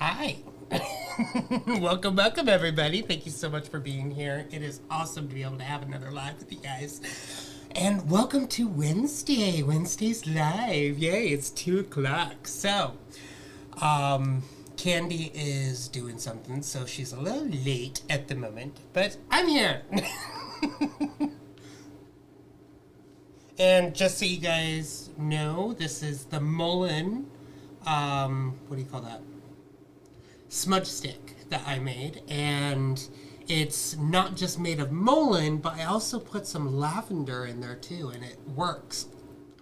Hi. welcome, everybody. Thank you so much for being here. It is awesome to be able to have another live with you guys. And welcome to Wednesday. Wednesday's live. Yay, it's 2 o'clock. So, Candy is doing something, so she's a little late at the moment, but I'm here. And just so you guys know, this is the Mullein, what do you call that? Smudge stick that I made, and it's not just made of mullein, but I also put some lavender in there too, and it works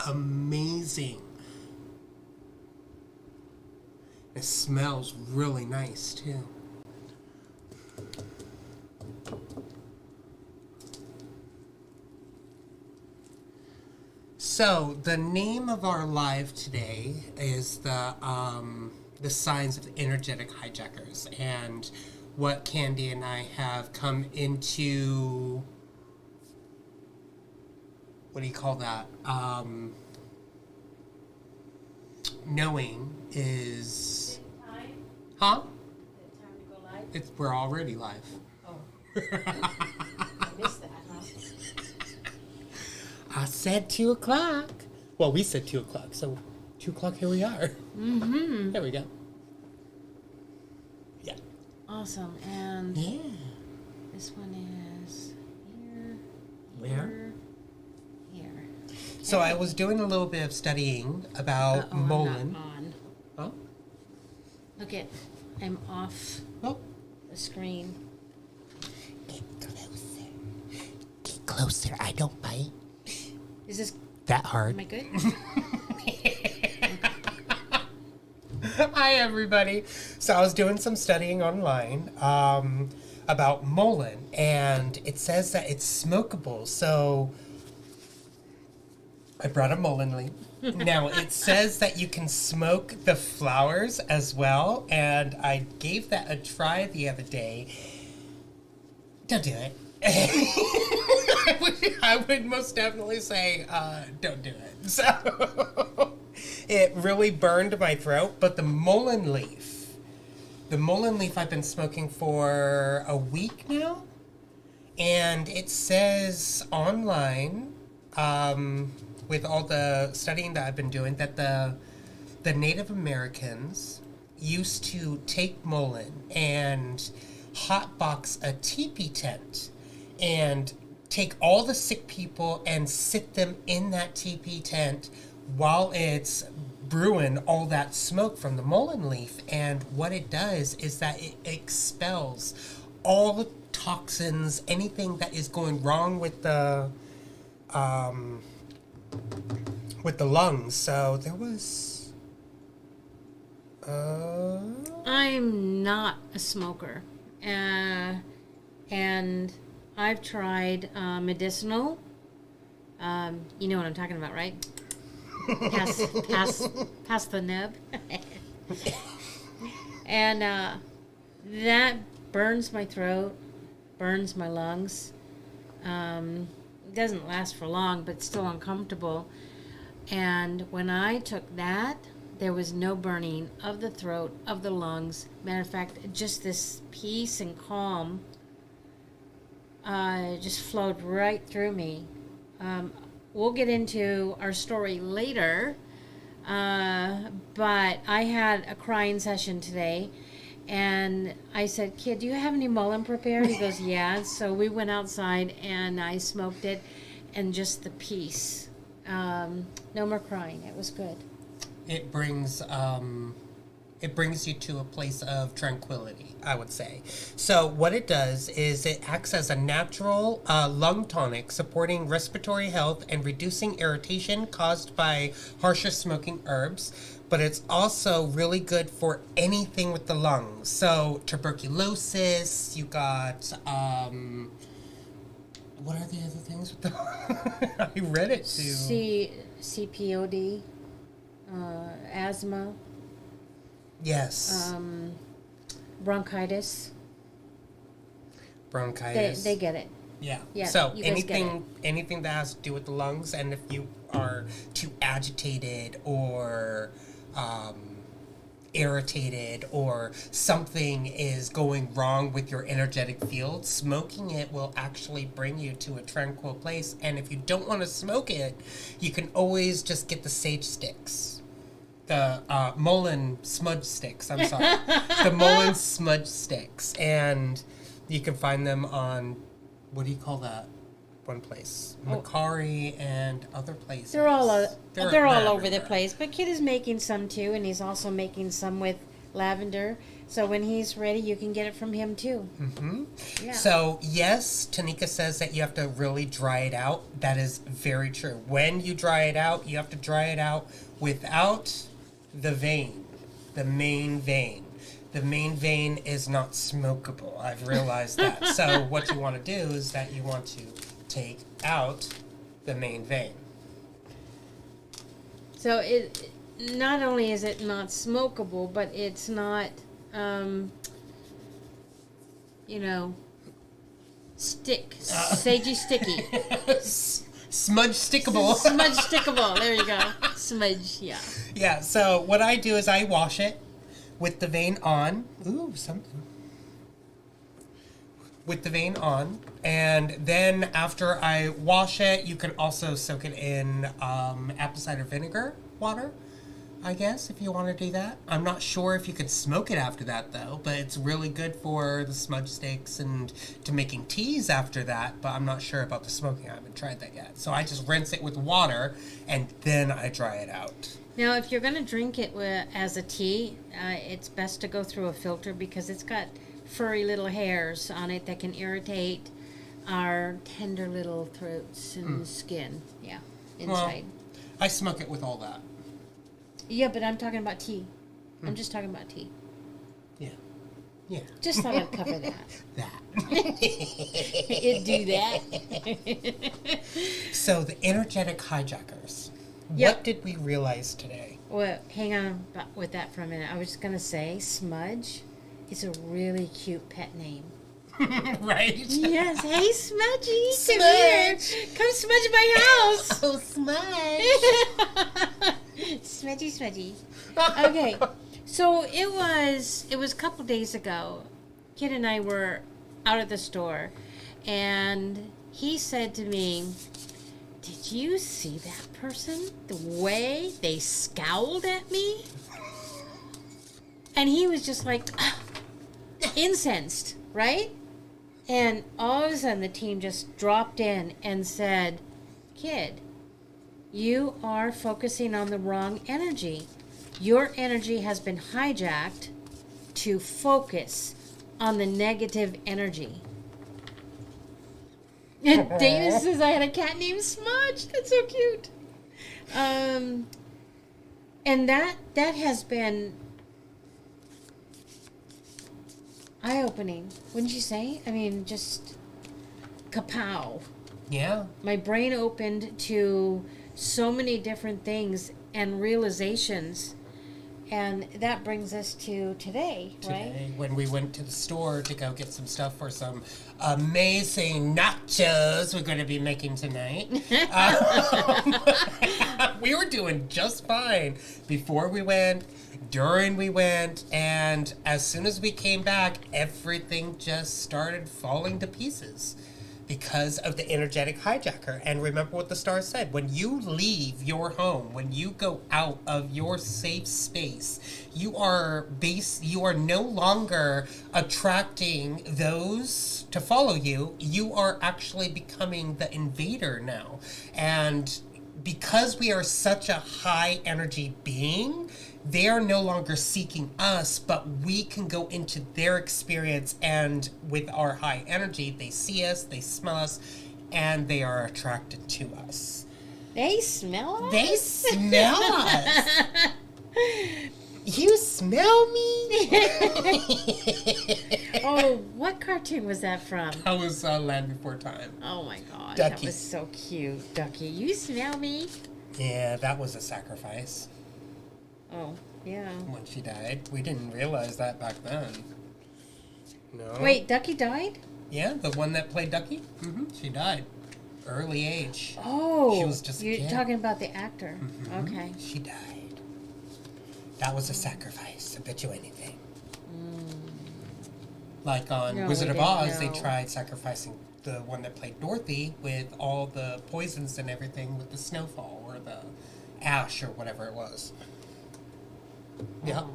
amazing. It smells really nice too. So the name of our live today is the signs of energetic hijackers, and what Candy and I have come into, what do you call that? Knowing is, huh? Is it time to go live? We're already live. Oh. I missed that, huh? I said 2 o'clock. Well, we said 2 o'clock, so 2 o'clock, here we are. Mm-hmm. There we go. Yeah. Awesome. And Yeah. this one is here. Where? Here. So I was doing a little bit of studying about mullein. I'm not on. Oh? Look at, I'm off Oh. the screen. Get closer. Get closer. I don't bite. Is this, That hard. am I good? Hi, everybody. So I was doing some studying online about mullein, and it says that it's smokable. So I brought a mullein leaf. Now, it says that you can smoke the flowers as well, and I gave that a try the other day. Don't do it. I would most definitely say, don't do it. So it really burned my throat, but the mullein leaf I've been smoking for a week now, and it says online, with all the studying that I've been doing, that the Native Americans used to take mullein and hotbox a teepee tent and take all the sick people and sit them in that teepee tent while it's brewing all that smoke from the mullein leaf. And what it does is that it expels all the toxins, anything that is going wrong with the lungs. So there was I'm not a smoker. And I've tried medicinal. You know what I'm talking about, right? Pass the nub. And that burns my throat, burns my lungs. It doesn't last for long, but it's still uncomfortable. And when I took that, there was no burning of the throat, of the lungs. Matter of fact, just this peace and calm just flowed right through me. We'll get into our story later, but I had a crying session today, and I said, "Kid, do you have any mullein prepared?" He goes, "Yeah." So we went outside, and I smoked it, and just the peace. No more crying. It was good. it brings you to a place of tranquility, I would say. So what it does is it acts as a natural lung tonic, supporting respiratory health and reducing irritation caused by harsher smoking herbs. But it's also really good for anything with the lungs. So tuberculosis, you got, what are the other things with the I read it too. CPOD, asthma. Yes. Bronchitis. Bronchitis. They get it. Yeah. Yeah, So you guys get anything that has to do with the lungs, and if you are too agitated or irritated or something is going wrong with your energetic field, smoking it will actually bring you to a tranquil place. And if you don't want to smoke it, you can always just get the sage sticks. The Mullein smudge sticks, I'm sorry. The Mullein smudge sticks. And you can find them on, what do you call that? One place. Macari and other places. They're all all over the everywhere. place. But Kidd is making some too, and he's also making some with lavender. So when he's ready, you can get it from him too. Mm-hmm. Yeah. So yes, Tanika says that you have to really dry it out. That is very true. When you dry it out, you have to dry it out without the vein, the main vein. The main vein is not smokable. I've realized that. So what you want to do is that you want to take out the main vein. So it not only is it not smokable, but it's not, sagey sticky. Smudge stickable. Smudge stickable. There you go. Smudge. Yeah. Yeah. So what I do is I wash it with the vein on. Ooh, something. With the vein on, and then after I wash it, you can also soak it in apple cider vinegar water, I guess, if you want to do that. I'm not sure if you could smoke it after that, though, but it's really good for the smudge sticks and to making teas after that, but I'm not sure about the smoking. I haven't tried that yet. So I just rinse it with water, and then I dry it out. Now, if you're going to drink it as a tea, it's best to go through a filter because it's got furry little hairs on it that can irritate our tender little throats and skin. Yeah, inside. Well, I smoke it with all that. Yeah, but I'm talking about tea. I'm just talking about tea. Yeah. Yeah. Just thought I'd cover that. That. It'd do that. So the energetic hijackers. Yep. What did we realize today? Well, hang on with that for a minute. I was just going to say, Smudge is a really cute pet name. Right? Yes. Hey, Smudgy. Smudge. Come smudge my house. Oh, smudge. Smudgy, smudgy. Okay. So it was a couple days ago. Kidd and I were out at the store, and he said to me, "Did you see that person? The way they scowled at me?" And he was just like incensed, right? And all of a sudden the team just dropped in and said, "Kidd, you are focusing on the wrong energy. Your energy has been hijacked to focus on the negative energy." And David says, "I had a cat named Smudge." That's so cute. And that has been eye-opening, wouldn't you say? I mean, just kapow. Yeah. My brain opened to so many different things and realizations. And that brings us to today, right? Today, when we went to the store to go get some stuff for some amazing nachos we're going to be making tonight. We were doing just fine before we went, during we went, and as soon as we came back, everything just started falling to pieces because of the energetic hijacker. And remember what the star said, when you leave your home, when you go out of your safe space, you are no longer attracting those to follow you. You are actually becoming the invader now. And because we are such a high energy being, they are no longer seeking us, but we can go into their experience, and with our high energy, they see us, they smell us, and they are attracted to us. They smell us? They smell us. You smell me? Oh, what cartoon was that from? That was Land Before Time. Oh my god, Ducky. that was so cute. Ducky, you smell me? Yeah, that was a sacrifice Oh, yeah. when she died. We didn't realize that back then. No. Wait, Ducky died? Yeah, the one that played Ducky? Mm-hmm. She died. Early age. Oh, She was just a you're kid. talking about the actor. Mhm. Okay. She died. That was a sacrifice. I bet you anything. Like on No, Wizard we of Oz, didn't they know. tried sacrificing the one that played Dorothy with all the poisons and everything with the snowfall or the ash or whatever it was. Yeah.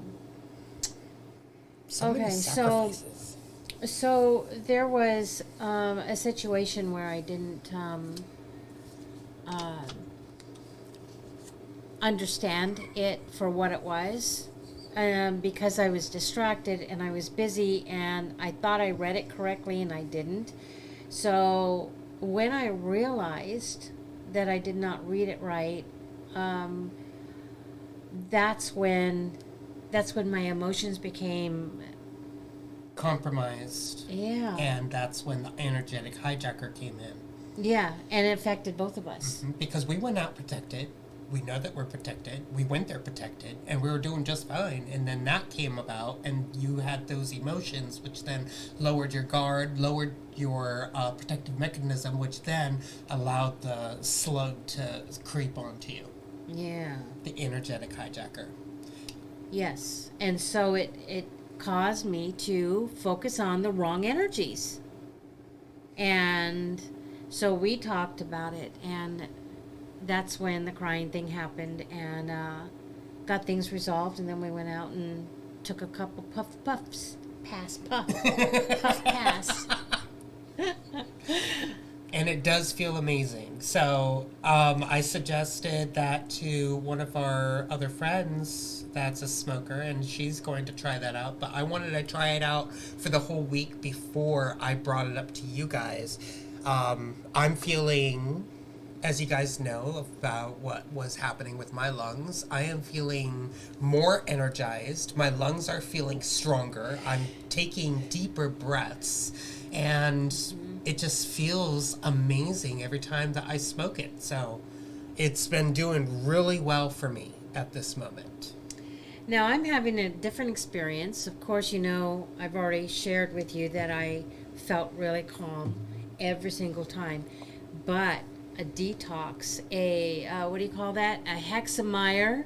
So many Okay, sacrifices. So there was a situation where I didn't understand it for what it was, because I was distracted and I was busy and I thought I read it correctly and I didn't. So when I realized that I did not read it right, that's when my emotions became, Compromised. yeah. And that's when the energetic hijacker came in. Yeah, and it affected both of us. Because we went out protected. We know that we're protected. We went there protected, and we were doing just fine. And then that came about, and you had those emotions, which then lowered your guard, lowered your protective mechanism, which then allowed the slug to creep onto you. Yeah. The energetic hijacker. Yes. And so it caused me to focus on the wrong energies. And so we talked about it, and that's when the crying thing happened, and got things resolved, and then we went out and took a couple puffs. Puff pass. And it does feel amazing. So I suggested that to one of our other friends that's a smoker, and she's going to try that out. But I wanted to try it out for the whole week before I brought it up to you guys. I'm feeling, as you guys know about what was happening with my lungs, I am feeling more energized. My lungs are feeling stronger. I'm taking deeper breaths. And it just feels amazing every time that I smoke it. So it's been doing really well for me at this moment. Now I'm having a different experience. Of course, you know, I've already shared with you that I felt really calm every single time. But a detox, what do you call that? A hexameyer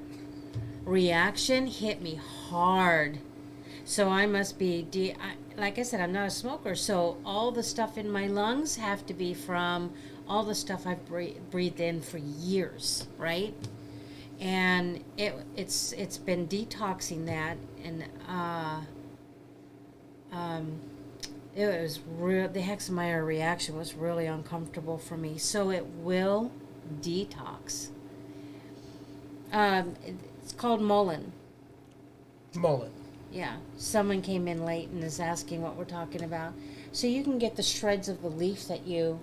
reaction hit me hard. So I must be, like I said, I'm not a smoker. So all the stuff in my lungs have to be from all the stuff I've breathed in for years, right? And it's been detoxing that, and it was real. The hexameyer reaction was really uncomfortable for me. So it will detox. It's called Mullein. Mullein. Yeah, someone came in late and is asking what we're talking about. So you can get the shreds of the leaf that you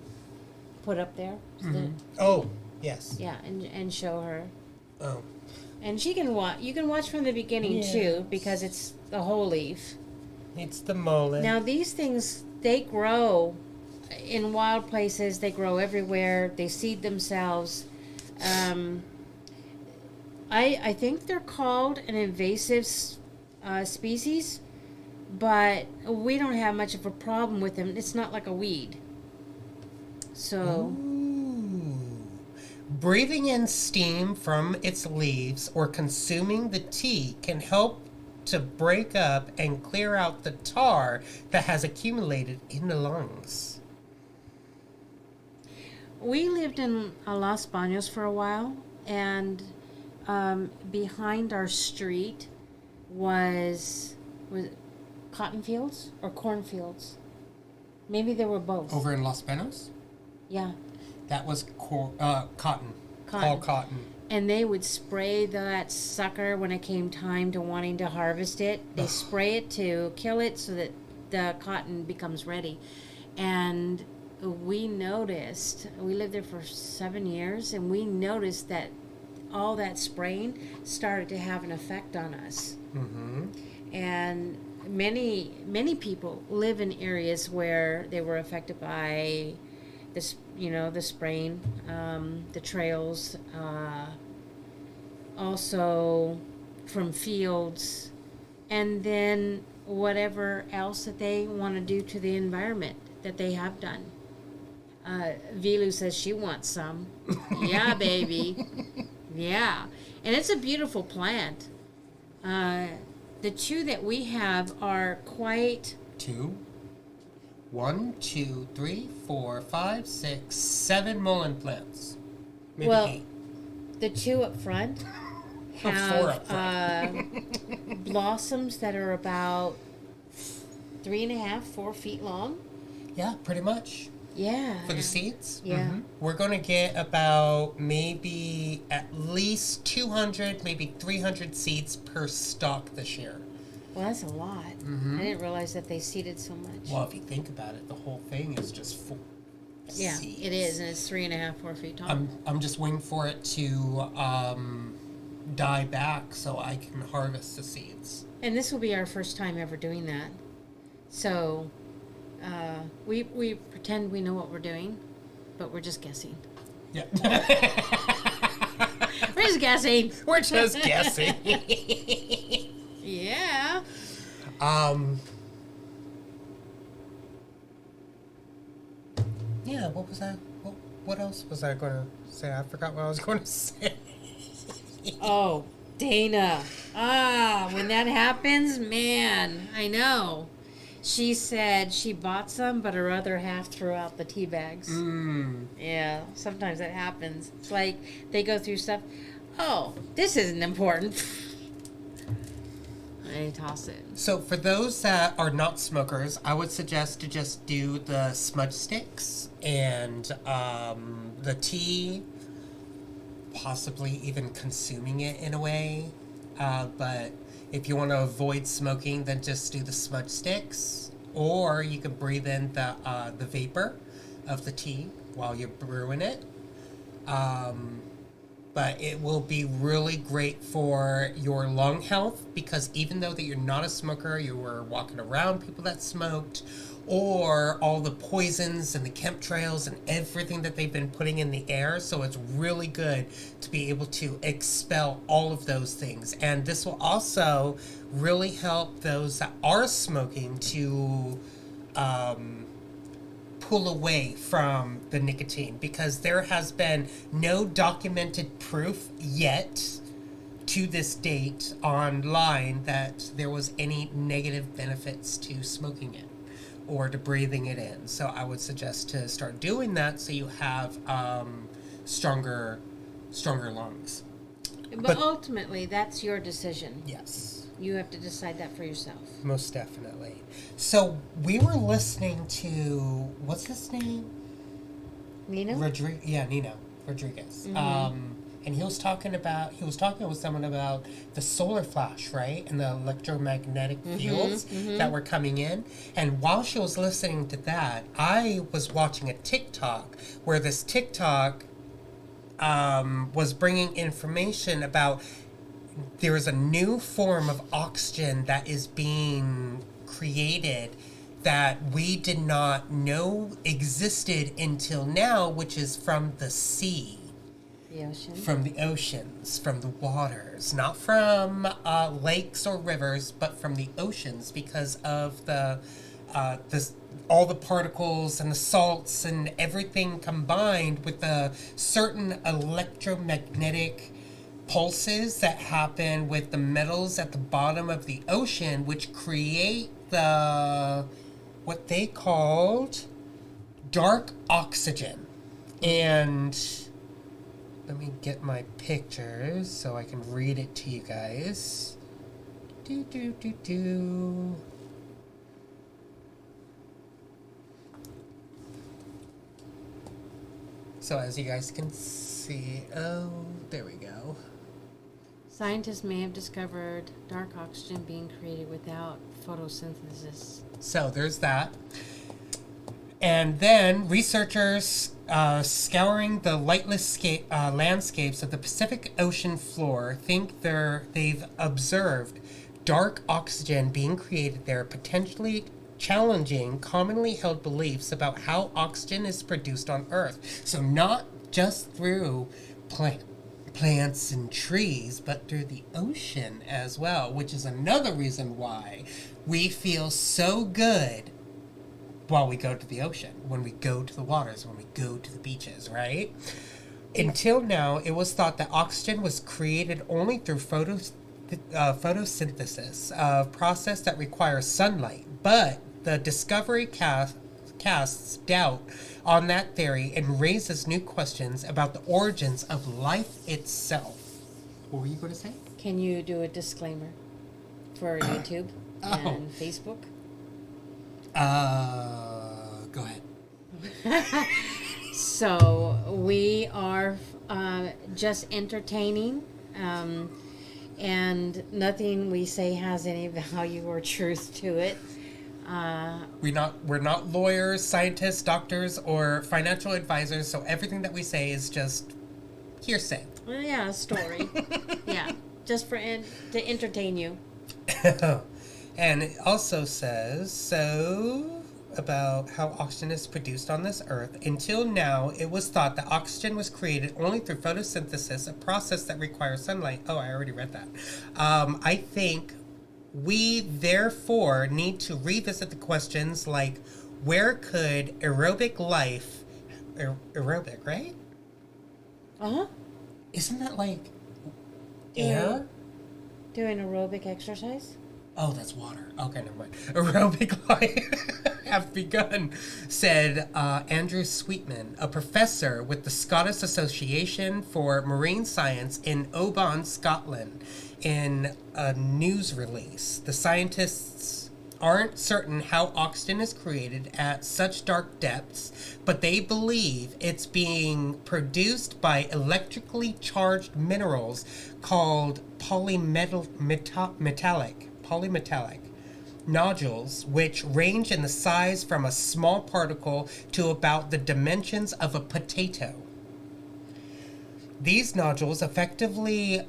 put up there. Oh, yes. Yeah, and show her. Oh. And she can watch. You can watch from the beginning too, because it's the whole leaf. It's the mullein. Now these things, they grow in wild places. They grow everywhere. They seed themselves. I think they're called an invasive species, but we don't have much of a problem with them. It's not like a weed. So. Ooh. Breathing in steam from its leaves or consuming the tea can help to break up and clear out the tar that has accumulated in the lungs. We lived in Los Baños for a while, and behind our street was cotton fields or cornfields. Maybe they were both. Over in Los Banos? Yeah. That was cotton. Cotton. All cotton. And they would spray that sucker when it came time to wanting to harvest it. They spray it to kill it so that the cotton becomes ready. And we noticed, we lived there for 7 years, and we noticed that all that spraying started to have an effect on us. Mm-hmm. And many people live in areas where they were affected by this, the spraying, the trails, also from fields, and then whatever else that they want to do to the environment that they have done. Vilu says she wants some. Yeah, baby. Yeah. And it's a beautiful plant. The two that we have are quite... 2, 1, 2, 3, 4, 5, 6, 7 mullein plants. Maybe Well, 8. the two up front Oh, 4 have up front. blossoms that are about 3.5, 4 feet long. Yeah, pretty much. Yeah. For the seeds? Yeah. We're going to get about maybe at least 200, maybe 300 seeds per stalk this year. Well, that's a lot. I didn't realize that they seeded so much. Well, if you think about it, the whole thing is just full Yeah, seeds. it is, and it's 3.5, 4 feet tall. I'm just waiting for it to die back so I can harvest the seeds. And this will be our first time ever doing that. So, we pretend we know what we're doing, but we're just guessing. Yeah. We're just guessing. We're just guessing. Yeah. Yeah, what was that? What else was I going to say? I forgot what I was going to say. Oh, Dana. When that happens, man, I know. She said she bought some, but her other half threw out the tea bags. Yeah, sometimes that happens. It's like they go through stuff. Oh, this isn't important. And they toss it. So for those that are not smokers, I would suggest to just do the smudge sticks and the tea, possibly even consuming it in a way. But if you want to avoid smoking, then just do the smudge sticks, or you can breathe in the vapor of the tea while you're brewing it. But it will be really great for your lung health, because even though that you're not a smoker, you were walking around people that smoked, or all the poisons and the chemtrails and everything that they've been putting in the air. So it's really good to be able to expel all of those things. And this will also really help those that are smoking to pull away from the nicotine, because there has been no documented proof yet to this date online that there was any negative benefits to smoking it or to breathing it in. So I would suggest to start doing that so you have stronger lungs. But ultimately, that's your decision. Yes. You have to decide that for yourself. Most definitely. So we were listening to, what's his name? Nino? Nino Rodriguez. And he was talking with someone about the solar flash, right? And the electromagnetic fields that were coming in. And while she was listening to that, I was watching a TikTok where this TikTok was bringing information about there is a new form of oxygen that is being created that we did not know existed until now, which is from the sea. The ocean. From the oceans, from the waters, not from lakes or rivers, but from the oceans, because of the all the particles and the salts and everything combined with the certain electromagnetic pulses that happen with the metals at the bottom of the ocean, which create what they called dark oxygen. And let me get my pictures so I can read it to you guys. So as you guys can see, there we go. Scientists may have discovered dark oxygen being created without photosynthesis. So there's that. And then researchers scouring the lightless landscapes of the Pacific Ocean floor think they've observed dark oxygen being created there, potentially challenging commonly held beliefs about how oxygen is produced on Earth. So not just through plants and trees, but through the ocean as well, which is another reason why we feel so good while we go to the ocean, when we go to the waters, when we go to the beaches, right? Until now, it was thought that oxygen was created only through photosynthesis, a process that requires sunlight. But the discovery casts doubt on that theory and raises new questions about the origins of life itself. What were you going to say? Can you do a disclaimer for YouTube and Facebook? Go ahead. So we are just entertaining, and nothing we say has any value or truth to it. We're not lawyers, scientists, doctors, or financial advisors, so everything that we say is just hearsay. Yeah, a story. Yeah, just to entertain you. And it also says, about how oxygen is produced on this earth. Until now, it was thought that oxygen was created only through photosynthesis, a process that requires sunlight. Oh, I already read that. I think we therefore need to revisit the questions like, where could aerobic life, aerobic, right? Uh-huh. Isn't that like air? Doing aerobic exercise? Oh, that's water. Okay, never mind. Aerobic life have begun, said Andrew Sweetman, a professor with the Scottish Association for Marine Science in Oban, Scotland, in a news release. The scientists aren't certain how oxygen is created at such dark depths, but they believe it's being produced by electrically charged minerals called polymetallic nodules, which range in the size from a small particle to about the dimensions of a potato. These nodules effectively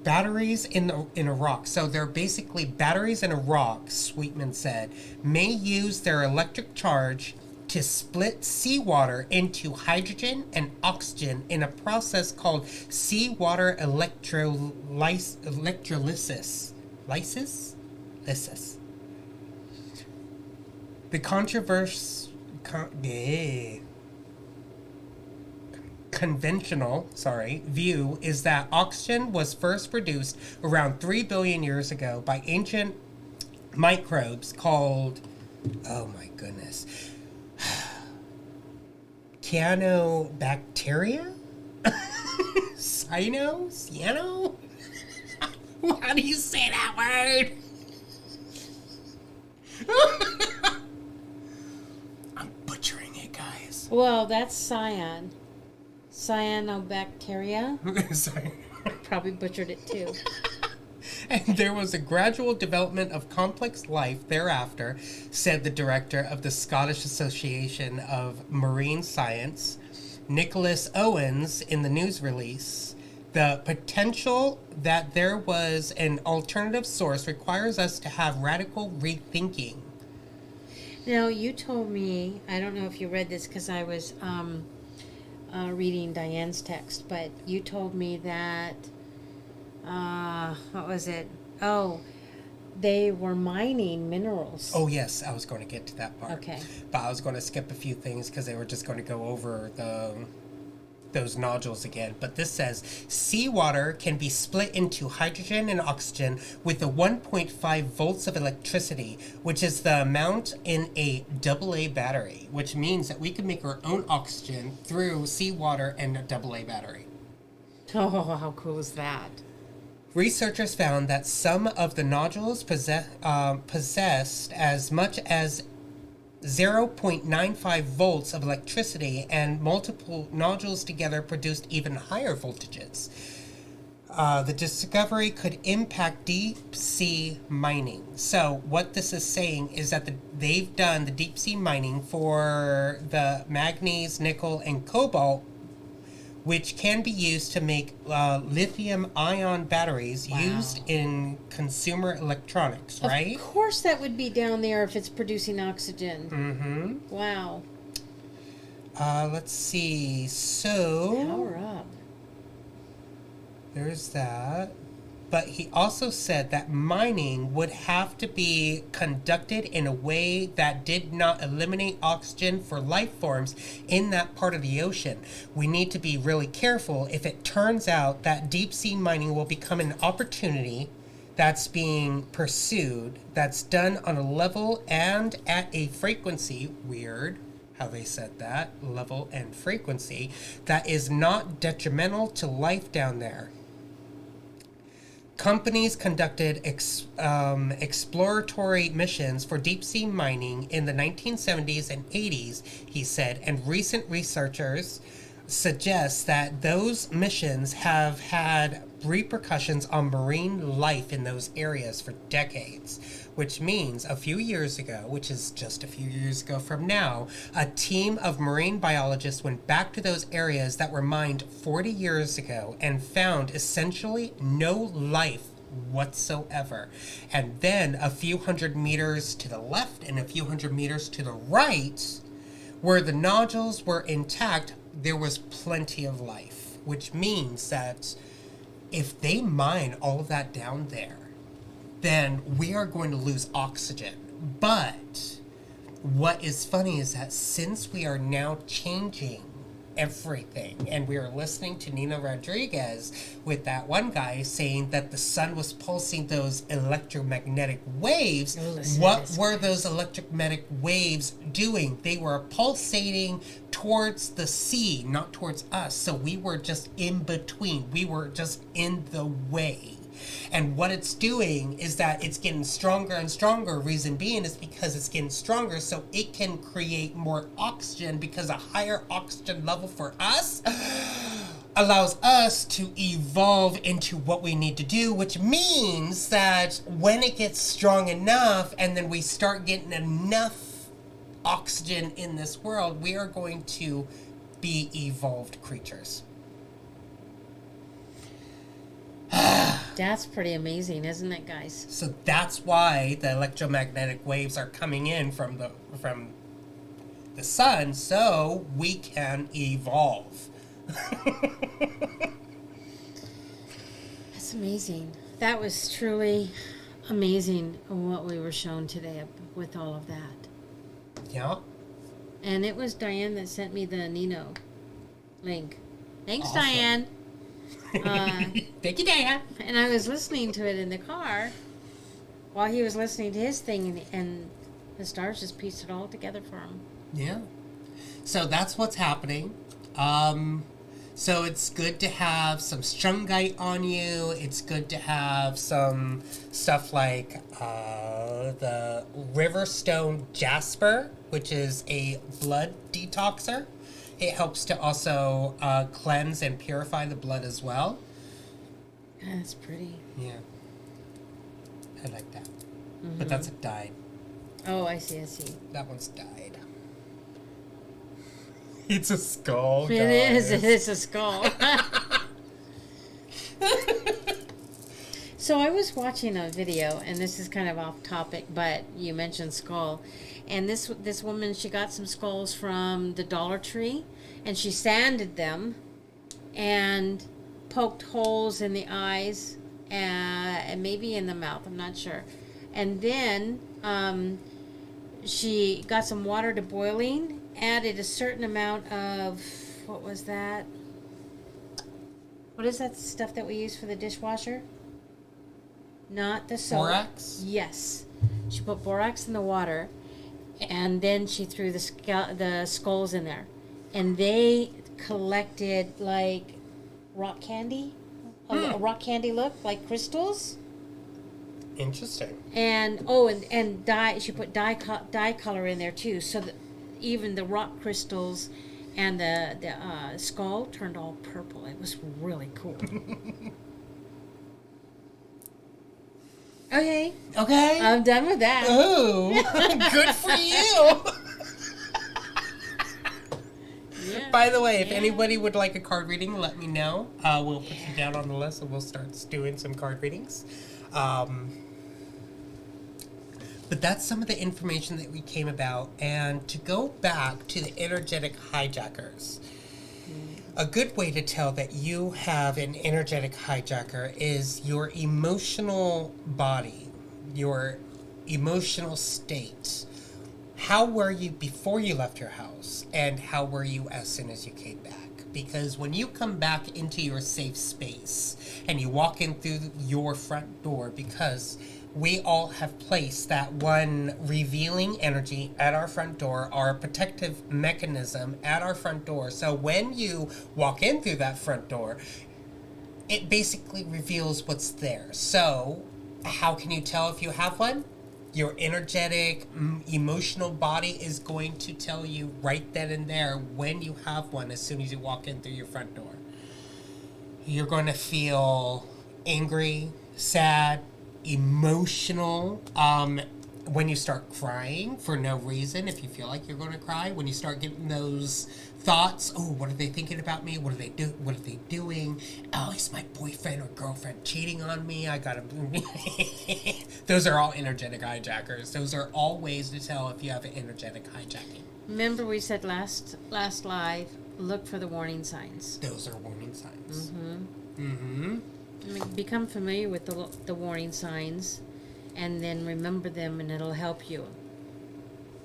batteries in a rock. So they're basically batteries in a rock, Sweetman said, may use their electric charge to split seawater into hydrogen and oxygen in a process called seawater electrolysis. The conventional view is that oxygen was first produced around 3 billion years ago by ancient microbes called, oh my goodness, cyanobacteria? Cyano? How do you say that word? I'm butchering it, guys. Well, that's cyan. Cyanobacteria. Sorry. Probably butchered it too. And there was a gradual development of complex life thereafter, said the director of the Scottish Association of Marine Science, Nicholas Owens, in the news release. The potential that there was an alternative source requires us to have radical rethinking. Now, you told me, I don't know if you read this because I was reading Diane's text, but you told me that, what was it? Oh, they were mining minerals. Oh, yes, I was going to get to that part. Okay. But I was going to skip a few things because they were just going to go over those nodules again. But this says seawater can be split into hydrogen and oxygen with a 1.5 volts of electricity, which is the amount in a AA battery, which means that we can make our own oxygen through seawater and a AA battery. Oh, how cool is that? Researchers found that some of the nodules possessed as much as 0.95 volts of electricity, and multiple nodules together produced even higher voltages. The discovery could impact deep sea mining. So what this is saying is that they've done the deep sea mining for the manganese, nickel, and cobalt, which can be used to make lithium-ion batteries used in consumer electronics, right? Of course that would be down there if it's producing oxygen. Mm-hmm. Wow. Let's see. So Power up. there's that. but he also said that mining would have to be conducted in a way that did not eliminate oxygen for life forms in that part of the ocean. We need to be really careful if it turns out that deep sea mining will become an opportunity that's being pursued, that's done on a level and at a frequency, weird how they said that, level and frequency, that is not detrimental to life down there. Companies conducted exploratory missions for deep sea mining in the 1970s and 80s, he said, and recent researchers suggest that those missions have had repercussions on marine life in those areas for decades, which means a few years ago, which is just a few years ago from now, a team of marine biologists went back to those areas that were mined 40 years ago and found essentially no life whatsoever. And then a few hundred meters to the left and a few hundred meters to the right, where the nodules were intact, there was plenty of life, which means that if they mine all of that down there, then we are going to lose oxygen. But what is funny is that since we are now changing everything, and we are listening to Nina Rodriguez with that one guy saying that the sun was pulsing those electromagnetic waves, what were those electromagnetic waves doing? They were pulsating towards the sea, not towards us. So we were just in between. We were just in the way. And what it's doing is that it's getting stronger and stronger. Reason being is because it's getting stronger, so it can create more oxygen, because a higher oxygen level for us allows us to evolve into what we need to do, which means that when it gets strong enough and then we start getting enough oxygen in this world, we are going to be evolved creatures. That's pretty amazing, isn't it, guys? So that's why the electromagnetic waves are coming in from the sun, so we can evolve. That's amazing. That was truly amazing what we were shown today with all of that. Yeah. And it was Diane that sent me the Nino link. Thanks, Awesome. Diane. Thank you, Diane. And I was listening to it in the car while he was listening to his thing, and the stars just pieced it all together for him. Yeah. So that's what's happening. So it's good to have some strungite on you. It's good to have some stuff like the Riverstone Jasper, which is a blood detoxer. It helps to also cleanse and purify the blood as well. That's pretty. Yeah. I like that. Mm-hmm. But that's a dyed. Oh, I see. That one's dyed. It's a skull, It guys. is. It is a skull. So I was watching a video, and this is kind of off topic, but you mentioned skull. And this woman, she got some skulls from the Dollar Tree, and she sanded them and poked holes in the eyes and maybe in the mouth, I'm not sure. And then she got some water to boiling, added a certain amount of, what was that? What is that stuff that we use for the dishwasher? Not the soap. Borax? Yes. She put borax in the water, and then she threw the skulls in there. And they collected like rock candy, a rock candy look, like crystals. Interesting. And and dye. She put dye color in there too, so that even the rock crystals and the skull turned all purple. It was really cool. Okay. I'm done with that. Oh, good for you. Yeah. By the way, if anybody would like a card reading, let me know. We'll put you down on the list and we'll start doing some card readings. But that's some of the information that we came about. And to go back to the energetic hijackers, A good way to tell that you have an energetic hijacker is your emotional body, your emotional state. How were you before you left your house, and how were you as soon as you came back? Because when you come back into your safe space and you walk in through your front door, because we all have placed that one revealing energy at our front door, our protective mechanism at our front door. So when you walk in through that front door, it basically reveals what's there. So how can you tell if you have one? Your energetic, emotional body is going to tell you right then and there when you have one as soon as you walk in through your front door. You're going to feel angry, sad, emotional. When you start crying for no reason, if you feel like you're going to cry, when you start getting those thoughts, oh, what are they thinking about me? What are they doing? Oh, is my boyfriend or girlfriend cheating on me? I gotta. Those are all energetic hijackers. Those are all ways to tell if you have an energetic hijacking. Remember we said last live, look for the warning signs. Those are warning signs. Become familiar with the warning signs, and then remember them, and it'll help you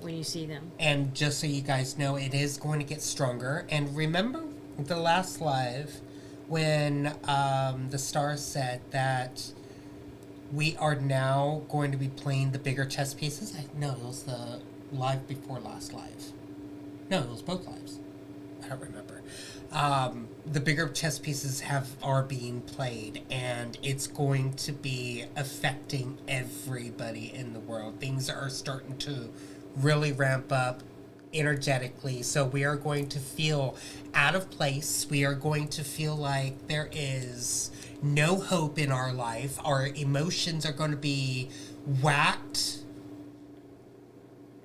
when you see them. And just so you guys know, it is going to get stronger. And remember the last live when the stars said that we are now going to be playing the bigger chess pieces? No, it was the live before last live. No, it was both lives. I don't remember. The bigger chess pieces are being played, and it's going to be affecting everybody in the world. Things are starting to really ramp up energetically, so we are going to feel out of place. We are going to feel like there is no hope in our life. Our emotions are going to be whacked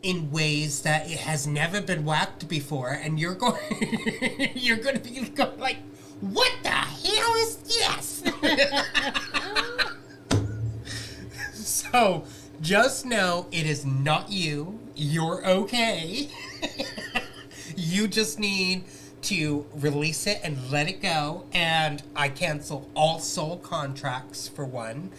in ways that it has never been whacked before, and you're going to be going like, what the hell is this? So just know it is not you. You're okay. You just need to release it and let it go. And I cancel all soul contracts for one.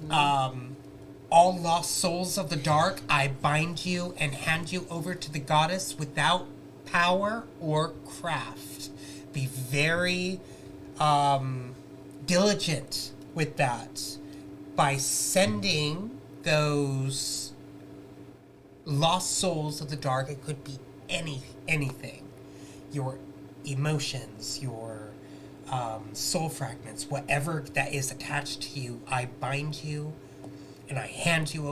All lost souls of the dark, I bind you and hand you over to the goddess without power or craft. Be very diligent with that by sending those lost souls of the dark. It could be anything. Your emotions, your soul fragments, whatever that is attached to you, I bind you. And I hand you to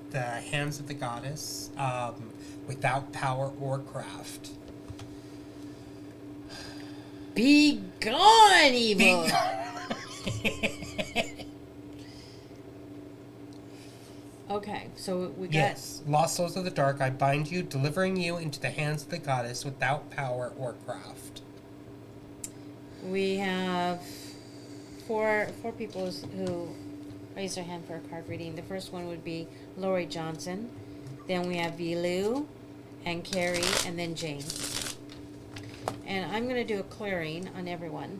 the hands of the goddess, without power or craft. Be gone, evil! Okay, so we got... Yes, lost souls of the dark, I bind you, delivering you into the hands of the goddess without power or craft. We have four people who raised their hand for a card reading. The first one would be Lori Johnson. Then we have Vilu and Carrie, and then Jane. And I'm going to do a clearing on everyone.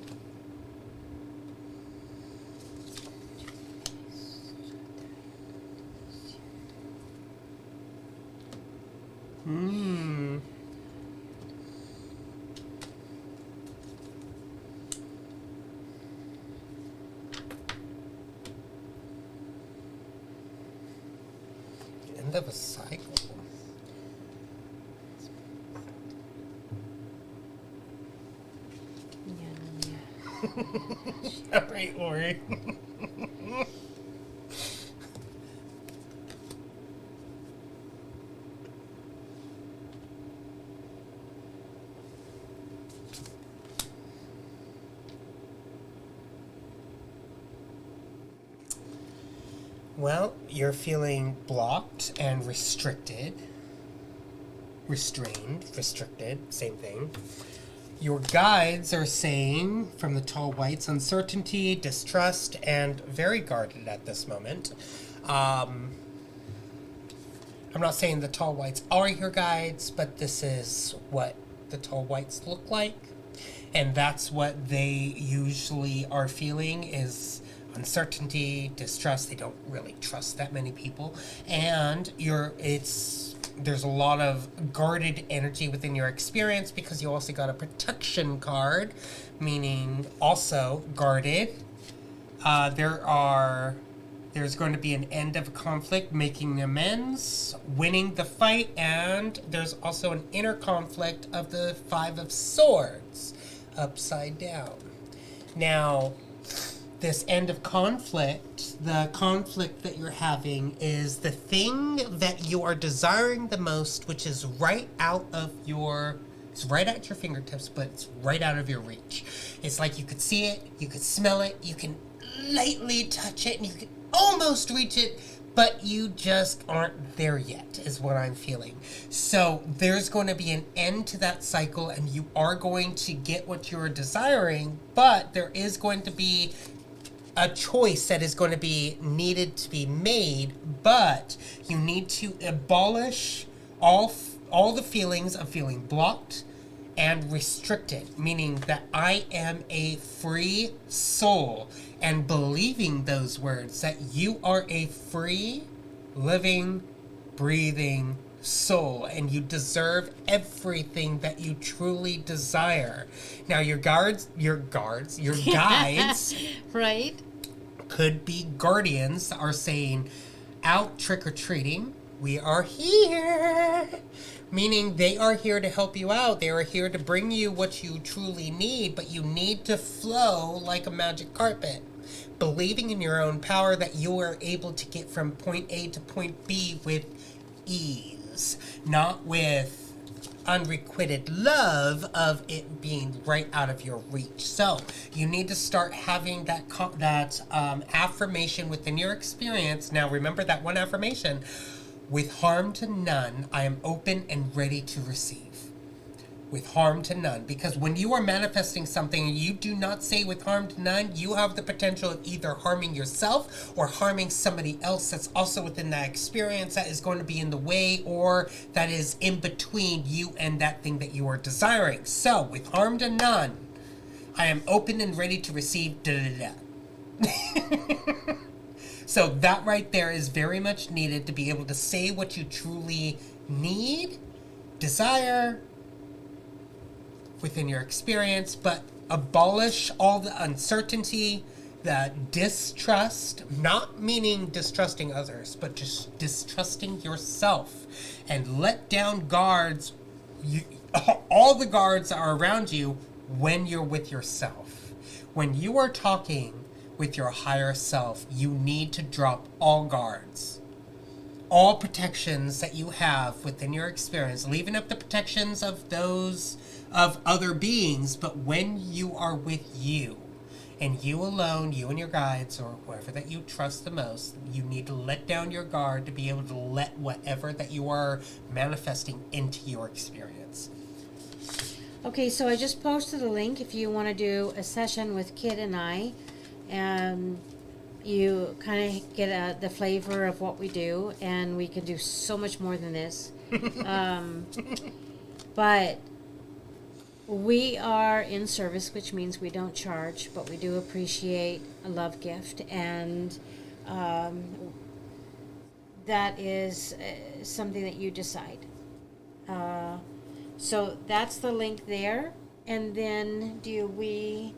End of a cycle. Yeah. All right, Lori. Well, you're feeling blocked and restricted. Restrained, restricted, same thing. Your guides are saying, from the tall whites, uncertainty, distrust, and very guarded at this moment. I'm not saying the tall whites are your guides, but this is what the tall whites look like. And that's what they usually are feeling is uncertainty, distrust. They don't really trust that many people. And there's a lot of guarded energy within your experience because you also got a protection card, meaning also guarded. There's going to be an end of a conflict, making amends, winning the fight, and there's also an inner conflict of the Five of Swords, upside down. Now, this end of conflict, the conflict that you're having is the thing that you are desiring the most, which is it's right at your fingertips, but it's right out of your reach. It's like you could see it, you could smell it, you can lightly touch it, and you can almost reach it, but you just aren't there yet, is what I'm feeling. So there's going to be an end to that cycle, and you are going to get what you're desiring, but there is going to be a choice that is going to be needed to be made, but you need to abolish all the feelings of feeling blocked and restricted, meaning that I am a free soul, and believing those words, that you are a free, living, breathing soul, and you deserve everything that you truly desire. Now, your guides, Right? could be guardians that are saying, out trick-or-treating, we are here. Meaning they are here to help you out. They are here to bring you what you truly need, but you need to flow like a magic carpet. Believing in your own power that you are able to get from point A to point B with ease, not with unrequited love of it being right out of your reach. So you need to start having that affirmation within your experience. Now remember that one affirmation: with harm to none, I am open and ready to receive. With harm to none. Because when you are manifesting something and you do not say with harm to none, you have the potential of either harming yourself or harming somebody else that's also within that experience that is going to be in the way, or that is in between you and that thing that you are desiring. So, with harm to none, I am open and ready to receive da-da-da. So that right there is very much needed to be able to say what you truly need, desire, within your experience, but abolish all the uncertainty, the distrust, not meaning distrusting others, but just distrusting yourself, and let down guards, all the guards are around you when you're with yourself. When you are talking with your higher self, you need to drop all guards, all protections that you have within your experience, leaving up the protections of those of other beings. But when you are with you and you alone, you and your guides or whoever that you trust the most, you need to let down your guard to be able to let whatever that you are manifesting into your experience. Okay, so I just posted a link if you want to do a session with Kidd and I, and you kind of get the flavor of what we do, and we can do so much more than this. But we are in service, which means we don't charge, but we do appreciate a love gift, and that is something that you decide. So that's the link there. And then do we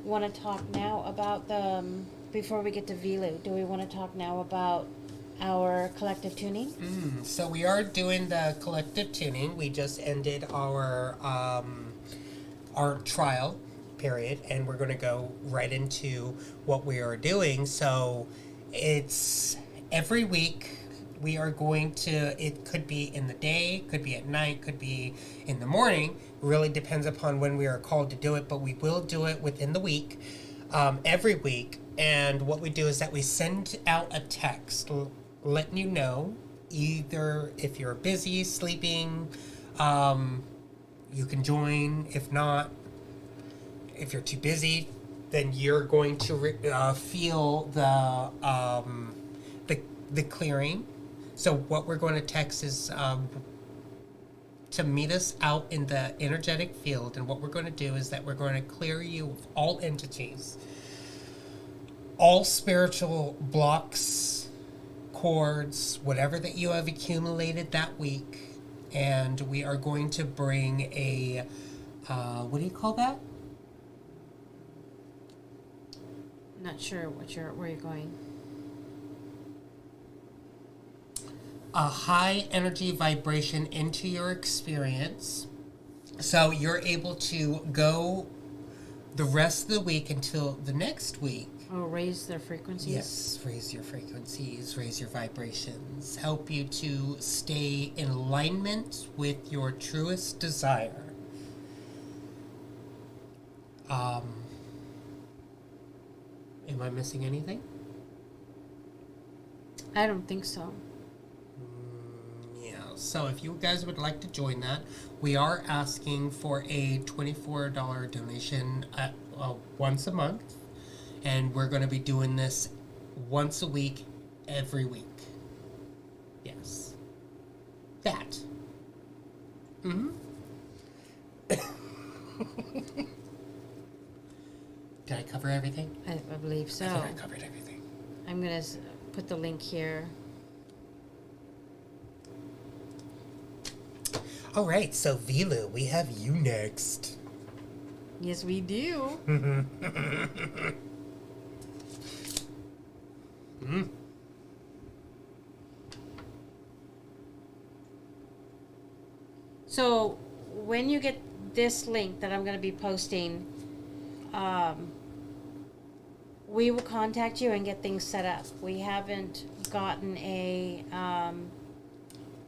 want to talk now about before we get to VLU, do we want to talk now about our collective tuning? So we are doing the collective tuning. We just ended our trial period, and we're going to go right into what we are doing. So it's every week. We are going to, it could be in the day, could be at night, could be in the morning. Really depends upon when we are called to do it, but we will do it within the week, every week. And what we do is that we send out a text letting you know, either if you're busy, sleeping, you can join. If not, if you're too busy, then you're going to feel the clearing. So what we're going to text is to meet us out in the energetic field. And what we're going to do is that we're going to clear you of all entities, all spiritual blocks, cords, whatever that you have accumulated that week. And we are going to bring a, what do you call that? Not sure where you're going. A high energy vibration into your experience, so you're able to go the rest of the week until the next week. Oh, raise their frequencies? Yes, raise your frequencies, raise your vibrations, help you to stay in alignment with your truest desire. Am I missing anything? I don't think so. Yeah, so if you guys would like to join that, we are asking for a $24 donation once a month, and we're going to be doing this once a week, every week. Yes. That. Mm-hmm. Did I cover everything? I believe so. I think I covered everything. I'm going to put the link here. All right, so Vilu, we have you next. Yes, we do. So when you get this link that I'm going to be posting, we will contact you and get things set up. We haven't gotten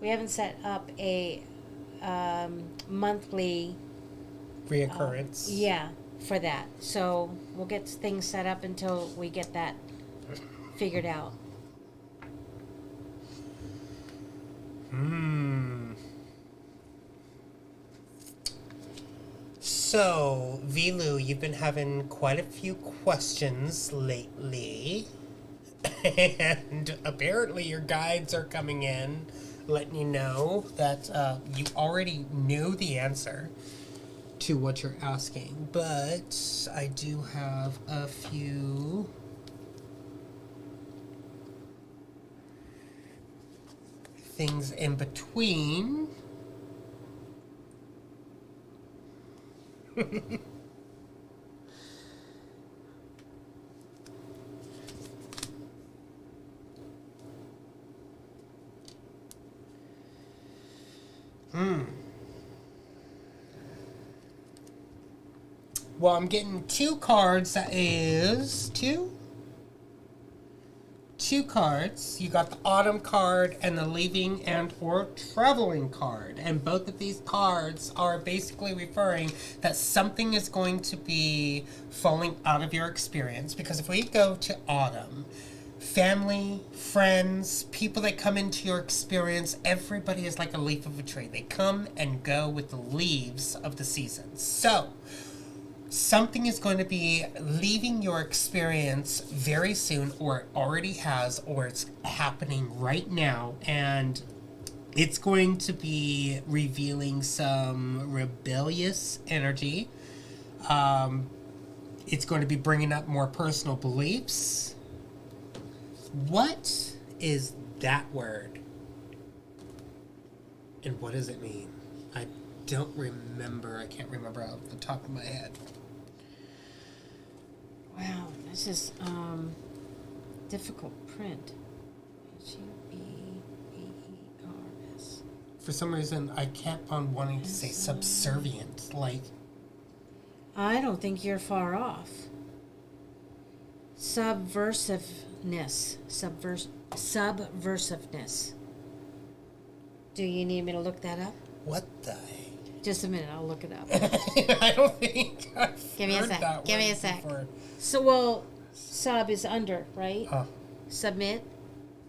we haven't set up a monthly Reoccurrence. yeah, for that. So we'll get things set up until we get that figured out. So, Vilu, you've been having quite a few questions lately. And apparently your guides are coming in, letting you know that you already knew the answer to what you're asking. But I do have a few things in between. Well, I'm getting two cards. That is two cards. You got the autumn card and the leaving and or traveling card. And both of these cards are basically referring that something is going to be falling out of your experience. Because if we go to autumn, family, friends, people that come into your experience, everybody is like a leaf of a tree. They come and go with the leaves of the seasons. So something is going to be leaving your experience very soon, or it already has, or it's happening right now, and it's going to be revealing some rebellious energy. It's going to be bringing up more personal beliefs. What is that word? And what does it mean? I don't remember. I can't remember off the top of my head. Wow, this is difficult print. H-U-B-A-E-R-S. For some reason, I kept on wanting to say subservient. Like, I don't think you're far off. Subversiveness. Subversiveness. Do you need me to look that up? what the? Just a minute, I'll look it up. I don't think I've Give me a heard sec. that Give me word a sec. before. So, well, sub is under, right? Oh, Submit.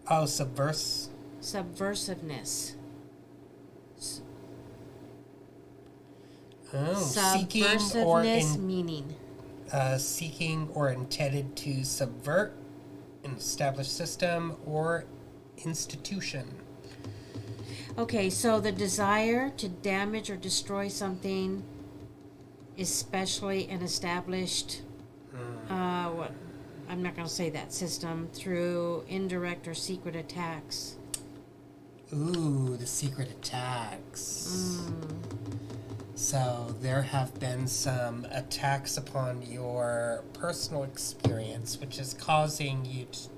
subverse. Subversiveness. Oh, seeking or Subversiveness meaning. seeking or intended to subvert an established system or institution. Okay, so the desire to damage or destroy something, especially an established, what? I'm not going to say that system, through indirect or secret attacks. Ooh, the secret attacks. So there have been some attacks upon your personal experience, which is causing you to,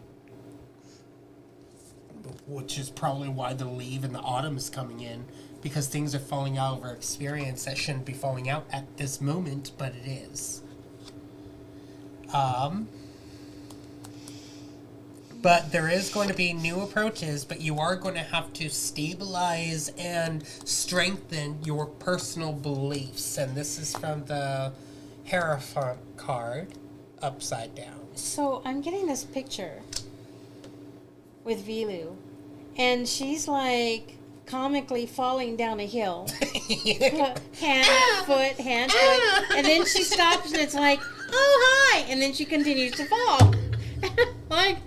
which is probably why the leave in the autumn is coming in, because things are falling out of our experience that shouldn't be falling out at this moment, but it is. But there is going to be new approaches, but you are going to have to stabilize and strengthen your personal beliefs. And this is from the Hierophant card, upside down. So I'm getting this picture with Vilu, and she's like comically falling down a hill. hand, foot, and then she stops and it's like, oh, hi, and then she continues to fall. Like,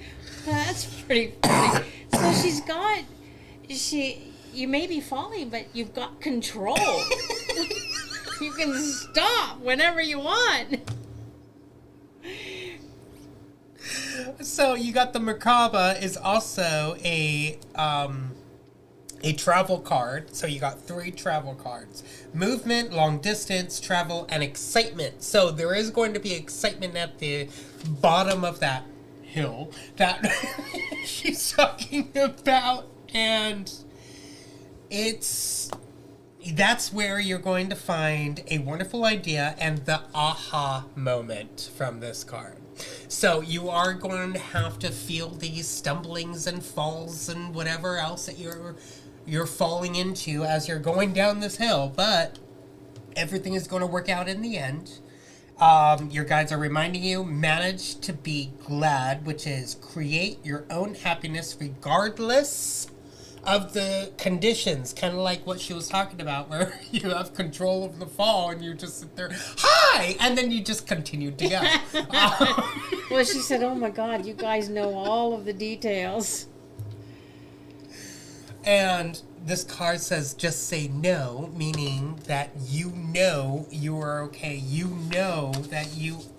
that's pretty funny. So you may be falling, but you've got control. You can stop whenever you want. So you got the Merkaba is also a travel card. So you got 3 travel cards: movement, long distance, travel, and excitement. So there is going to be excitement at the bottom of that hill that she's talking about, and that's where you're going to find a wonderful idea and the aha moment from this card. So you are going to have to feel these stumblings and falls and whatever else that you're falling into as you're going down this hill, but everything is going to work out in the end. Your guides are reminding you, manage to be glad, which is create your own happiness regardless of the conditions. Kind of like what she was talking about, where you have control of the fall and you just sit there, hi! And then you just continue to go. Well, she said, oh my God, you guys know all of the details. And this card says just say no, meaning that you know you are okay. You know that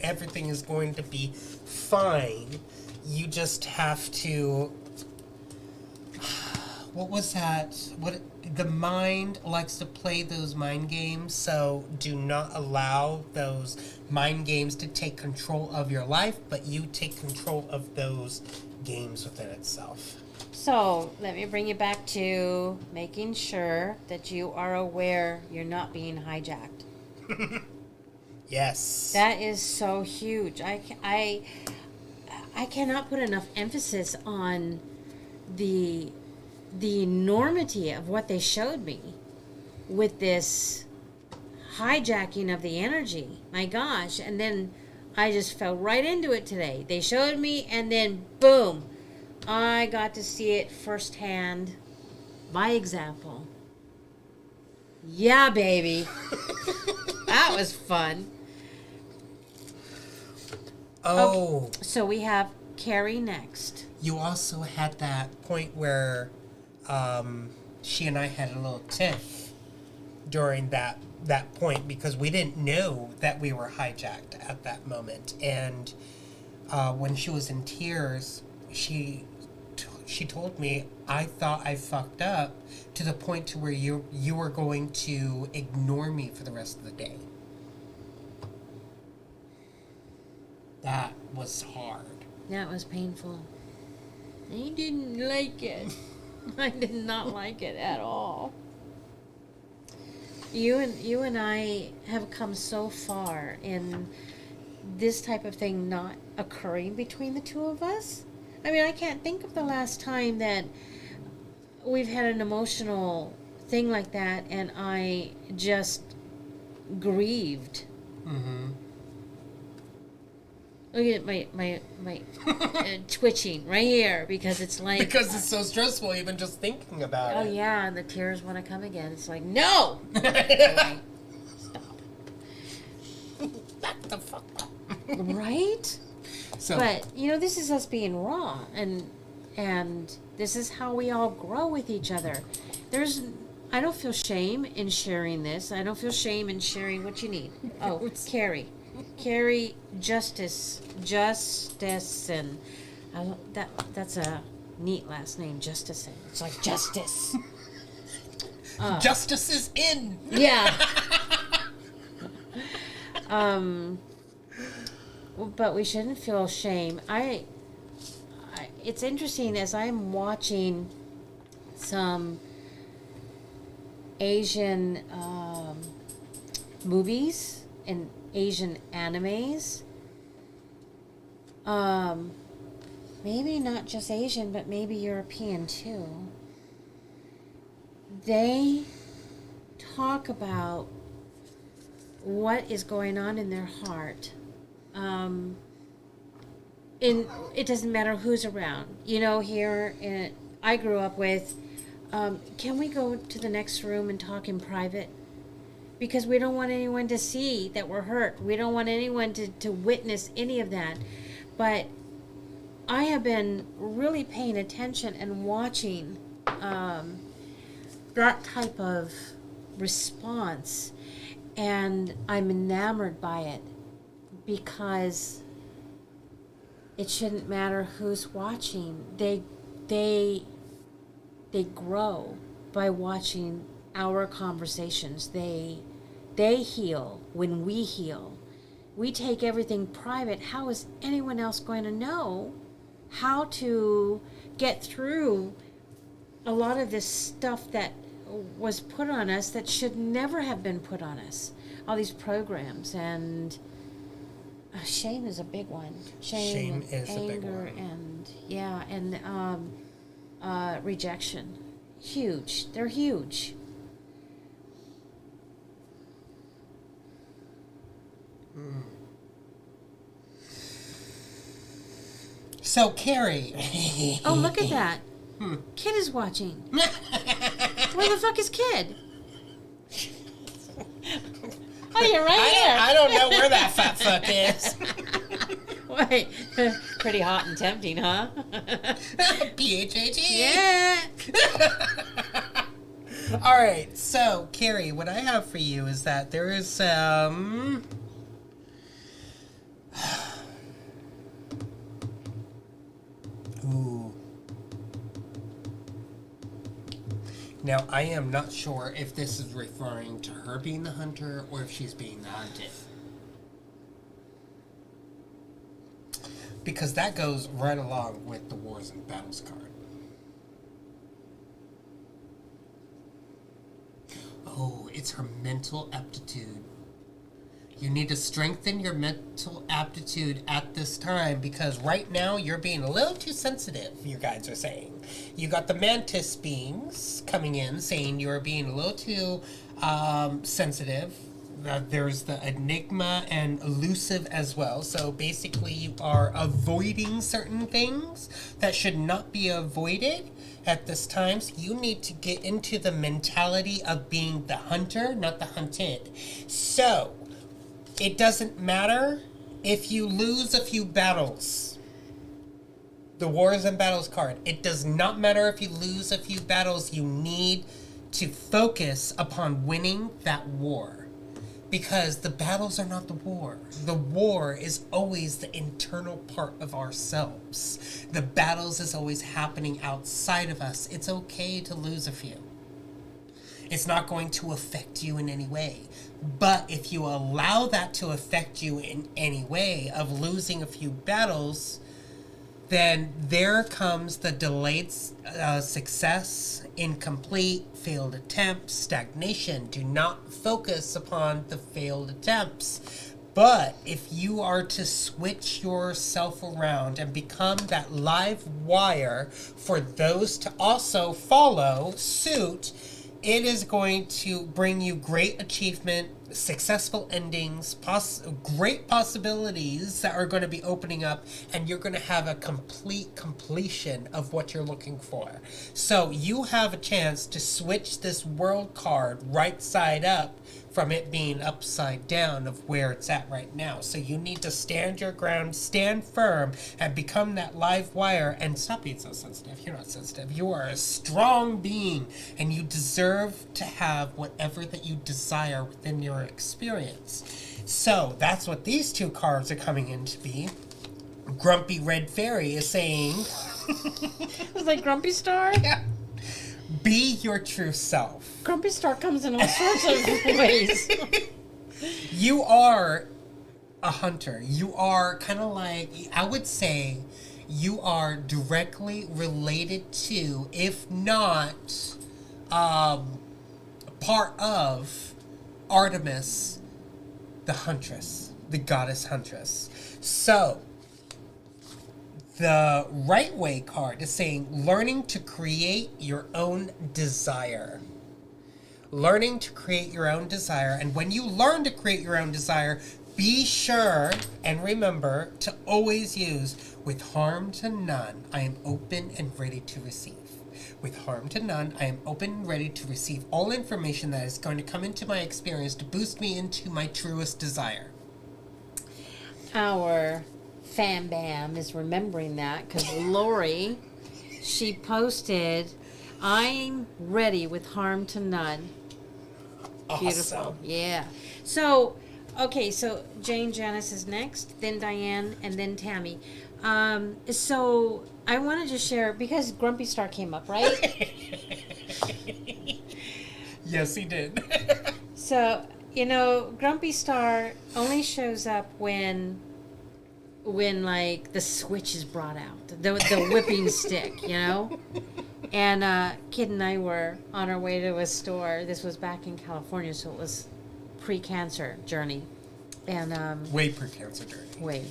everything is going to be fine. You just have to... What was that? The mind likes to play those mind games, so do not allow those mind games to take control of your life, but you take control of those games within itself. So, let me bring you back to making sure that you are aware you're not being hijacked. Yes. That is so huge. I cannot put enough emphasis on the enormity of what they showed me with this hijacking of the energy. My gosh. And then I just fell right into it today. They showed me, and then boom, I got to see it firsthand by example. Yeah, baby. That was fun. Oh. Okay, so we have Carrie next. You also had that point where she and I had a little tiff during that point, because we didn't know that we were hijacked at that moment. And when she was in tears, she told me, I thought I fucked up to the point to where you were going to ignore me for the rest of the day. That was hard. That was painful. I didn't like it. I did not like it at all. You and I have come so far in this type of thing not occurring between the two of us. I mean, I can't think of the last time that we've had an emotional thing like that and I just grieved. Mm-hmm. Look at my twitching right here, because it's like... Because it's so stressful even just thinking about it. Oh, yeah, and the tears want to come again. It's like, no! Anyway, stop. Back the fuck up. Right? So, But, this is us being raw, and this is how we all grow with each other. I don't feel shame in sharing this. I don't feel shame in sharing what you need. Oh, Carrie Justice, and that's a neat last name, Justison. It's like justice. Justice is in. Yeah. But we shouldn't feel shame. It's interesting as I'm watching some Asian movies and Asian animes. Maybe not just Asian, but maybe European too. They talk about what is going on in their heart. It doesn't matter who's around. Here I grew up with, can we go to the next room and talk in private? Because we don't want anyone to see that we're hurt. We don't want anyone to witness any of that. But I have been really paying attention and watching that type of response, and I'm enamored by it because it shouldn't matter who's watching. They grow by watching our conversations. They heal when we heal. We take everything private. How is anyone else going to know how to get through a lot of this stuff that was put on us that should never have been put on us? All these programs, and shame is a big one. Shame is anger, a big one. And rejection. Huge. They're huge. So, Carrie. Oh, look at that. Kidd is watching. Where the fuck is Kidd? Oh, you're right here. I don't know where that fat fuck is. Wait. Pretty hot and tempting, huh? PHAT. Yeah. All right. So, Carrie, what I have for you is that there is some... Ooh. Now, I am not sure if this is referring to her being the hunter or if she's being the hunted. Because that goes right along with the Wars and Battles card. Oh, it's her mental aptitude. You need to strengthen your mental aptitude at this time because right now you're being a little too sensitive, you guys are saying. You got the mantis beings coming in saying you're being a little too sensitive. There's the enigma and elusive as well. So basically you are avoiding certain things that should not be avoided at this time. So you need to get into the mentality of being the hunter, not the hunted. So it doesn't matter if you lose a few battles. The Wars and Battles card. It does not matter if you lose a few battles. You need to focus upon winning that war. Because the battles are not the war. The war is always the internal part of ourselves. The battles is always happening outside of us. It's okay to lose a few. It's not going to affect you in any way. But if you allow that to affect you in any way of losing a few battles, then there comes the delayed success, incomplete, failed attempts, stagnation. Do not focus upon the failed attempts. But if you are to switch yourself around and become that live wire for those to also follow suit, it is going to bring you great achievement, successful endings, great possibilities that are going to be opening up, and you're going to have a complete completion of what you're looking for. So you have a chance to switch this world card right side up from it being upside down of where it's at right now. So you need to stand your ground, stand firm, and become that live wire, and stop being so sensitive. You're not sensitive. You are a strong being, and you deserve to have whatever that you desire within your experience. So that's what these two cards are coming in to be. Grumpy Red Fairy is saying... Was like Grumpy Star? Yeah. Be your true self. Grumpy Star comes in all sorts of ways. You are a hunter. You are kind of like, I would say, you are directly related to, if not part of, Artemis, the huntress, the goddess huntress. So, the right way card is saying learning to create your own desire. Learning to create your own desire. And when you learn to create your own desire, be sure and remember to always use, with harm to none, I am open and ready to receive. With harm to none, I am open and ready to receive all information that is going to come into my experience to boost me into my truest desire. Our Fam Bam is remembering that because Lori, she posted, I'm ready with harm to none. Awesome. Beautiful. Yeah. So, okay, so Jane Janice is next, then Diane, and then Tammy. So I wanted to share, because Grumpy Star came up, right? Yes, he did. So, Grumpy Star only shows up when like the switch is brought out, the whipping stick, And Kidd and I were on our way to a store. This was back in California, so it was pre-cancer journey, and Way pre-cancer journey. way.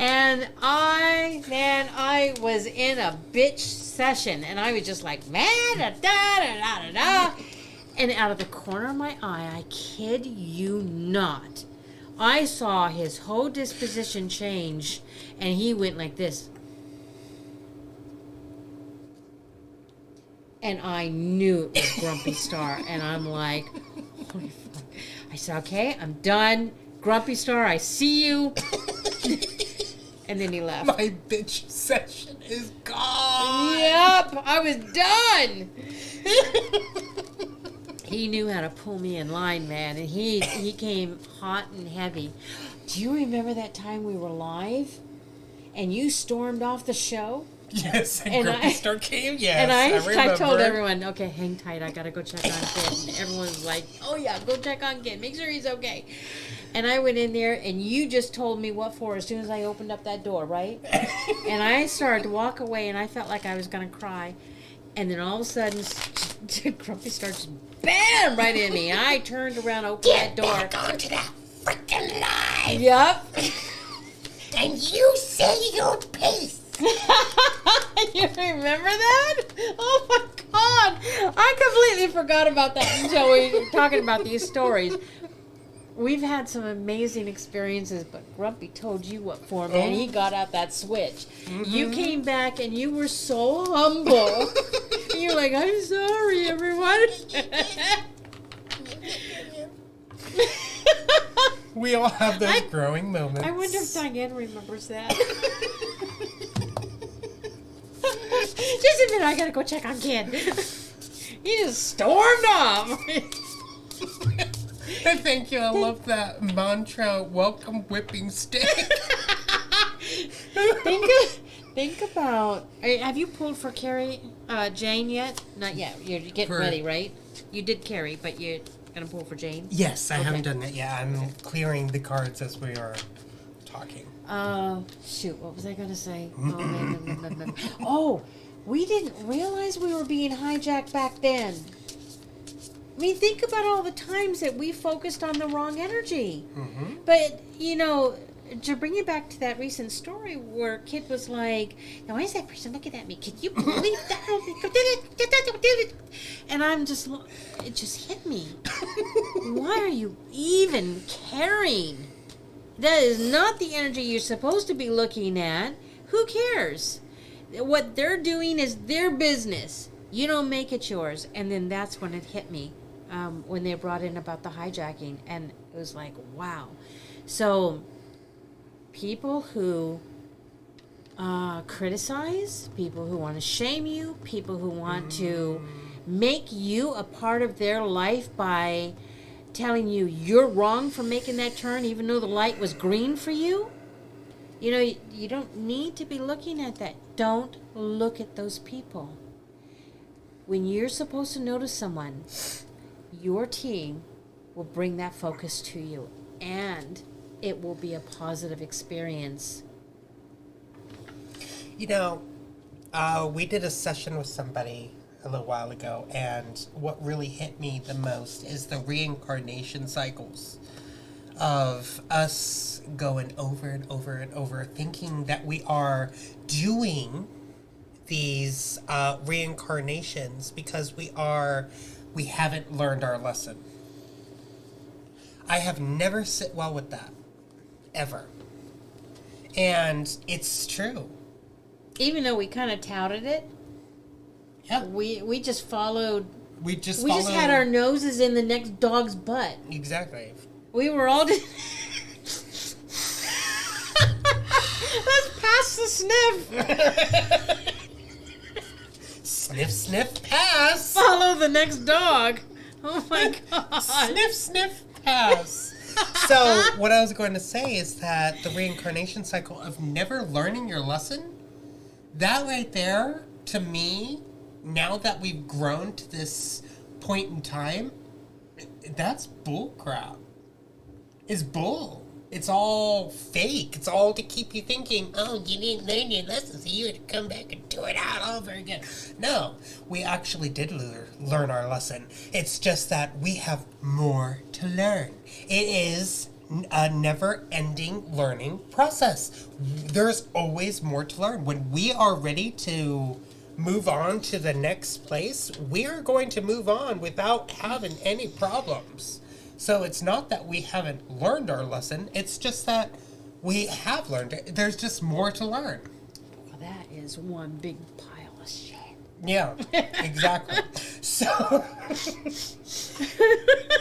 And I was in a bitch session, and I was just like, man, da da da da da. And out of the corner of my eye, I kid you not, I saw his whole disposition change, and he went like this. And I knew it was Grumpy Star, and I'm like, holy fuck. I said, okay, I'm done. Grumpy Star, I see you. And then he left. My bitch session is gone. Yep, I was done. He knew how to pull me in line, man, and he came hot and heavy. Do you remember that time we were live and you stormed off the show? Yes, and Grumpy Star came, yes, and I remember. told everyone, okay, hang tight, I gotta go check on Kidd. And everyone was like, oh yeah, go check on Kidd, make sure he's okay. And I went in there, and you just told me what for as soon as I opened up that door, right? And I started to walk away, and I felt like I was gonna cry. And then all of a sudden, Grumpy Star just bam right in me. I turned around, opened that door. Get back onto that freaking live. Yep. And you say your piece. You remember that? Oh my God. I completely forgot about that until we were talking about these stories. We've had some amazing experiences, but Grumpy told you what for, man. He got out that switch. Mm-hmm. You came back and you were so humble. You're like, I'm sorry, everyone. We all have those growing moments. I wonder if Diane remembers that. Just a minute, I gotta go check on Kidd. He just stormed off. Thank you. I love that mantra. Welcome, whipping stick. Think about. Have you pulled for Carrie, Jane yet? Not yet. You're getting ready, right? You did Carrie, but you're gonna pull for Jane. Yes, I haven't done that yet. I'm clearing the cards as we are talking. Shoot. What was I gonna say? Oh, we didn't realize we were being hijacked back then. I mean, think about all the times that we focused on the wrong energy. Mm-hmm. But, to bring it back to that recent story where Kidd was like, now why is that person looking at me? Can you believe that? And it just hit me. Why are you even caring? That is not the energy you're supposed to be looking at. Who cares? What they're doing is their business. You don't make it yours. And then that's when it hit me, when they brought in about the hijacking. And it was like, wow. So people who criticize, people who want to shame you, people who want to make you a part of their life by telling you you're wrong for making that turn even though the light was green for you. You know, you don't need to be looking at that. Don't look at those people. When you're supposed to notice someone, your team will bring that focus to you, and it will be a positive experience. You know, we did a session with somebody a little while ago, and what really hit me the most is the reincarnation cycles of us going over and over and over, thinking that we are doing these reincarnations because we haven't learned our lesson. I have never sit well with that, ever. And it's true. Even though we kind of touted it, Yeah. we just followed. We just had our noses in the next dog's butt. Exactly. We were all just... Let's pass the sniff. Sniff, sniff, pass. Follow the next dog. Oh my god. Sniff, sniff, pass. So what I was going to say is that the reincarnation cycle of never learning your lesson, that right there, to me, now that we've grown to this point in time, that's bull crap. It's bull. It's all fake. It's all to keep you thinking, oh, you didn't learn your lesson, so you had to come back and do it all over again. No, we actually did learn our lesson. It's just that we have more to learn. It is a never-ending learning process. There's always more to learn. When we are ready to move on to the next place, we are going to move on without having any problems. So it's not that we haven't learned our lesson, it's just that we have learned it. There's just more to learn. Well, that is one big pile of shit. Yeah, exactly. So,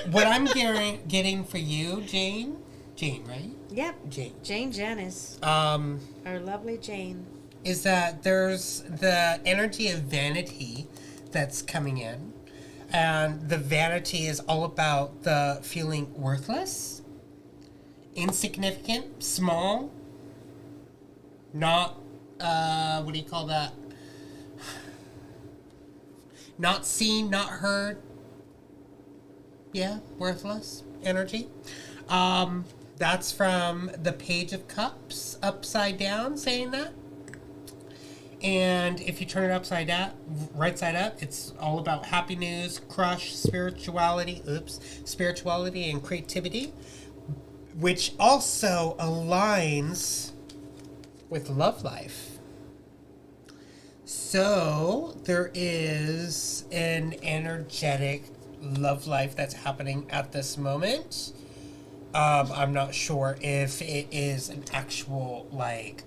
what I'm getting for you, Jane, right? Yep. Jane Janice. Our lovely Jane. Is that there's the energy of vanity that's coming in. And the vanity is all about the feeling worthless, insignificant, small, not, what do you call that? Not seen, not heard. Yeah, worthless energy. That's from the Page of Cups, upside down, saying that. And if you turn it right side up, it's all about happy news, crush, spirituality and creativity, which also aligns with love life. So there is an energetic love life that's happening at this moment. I'm not sure if it is an actual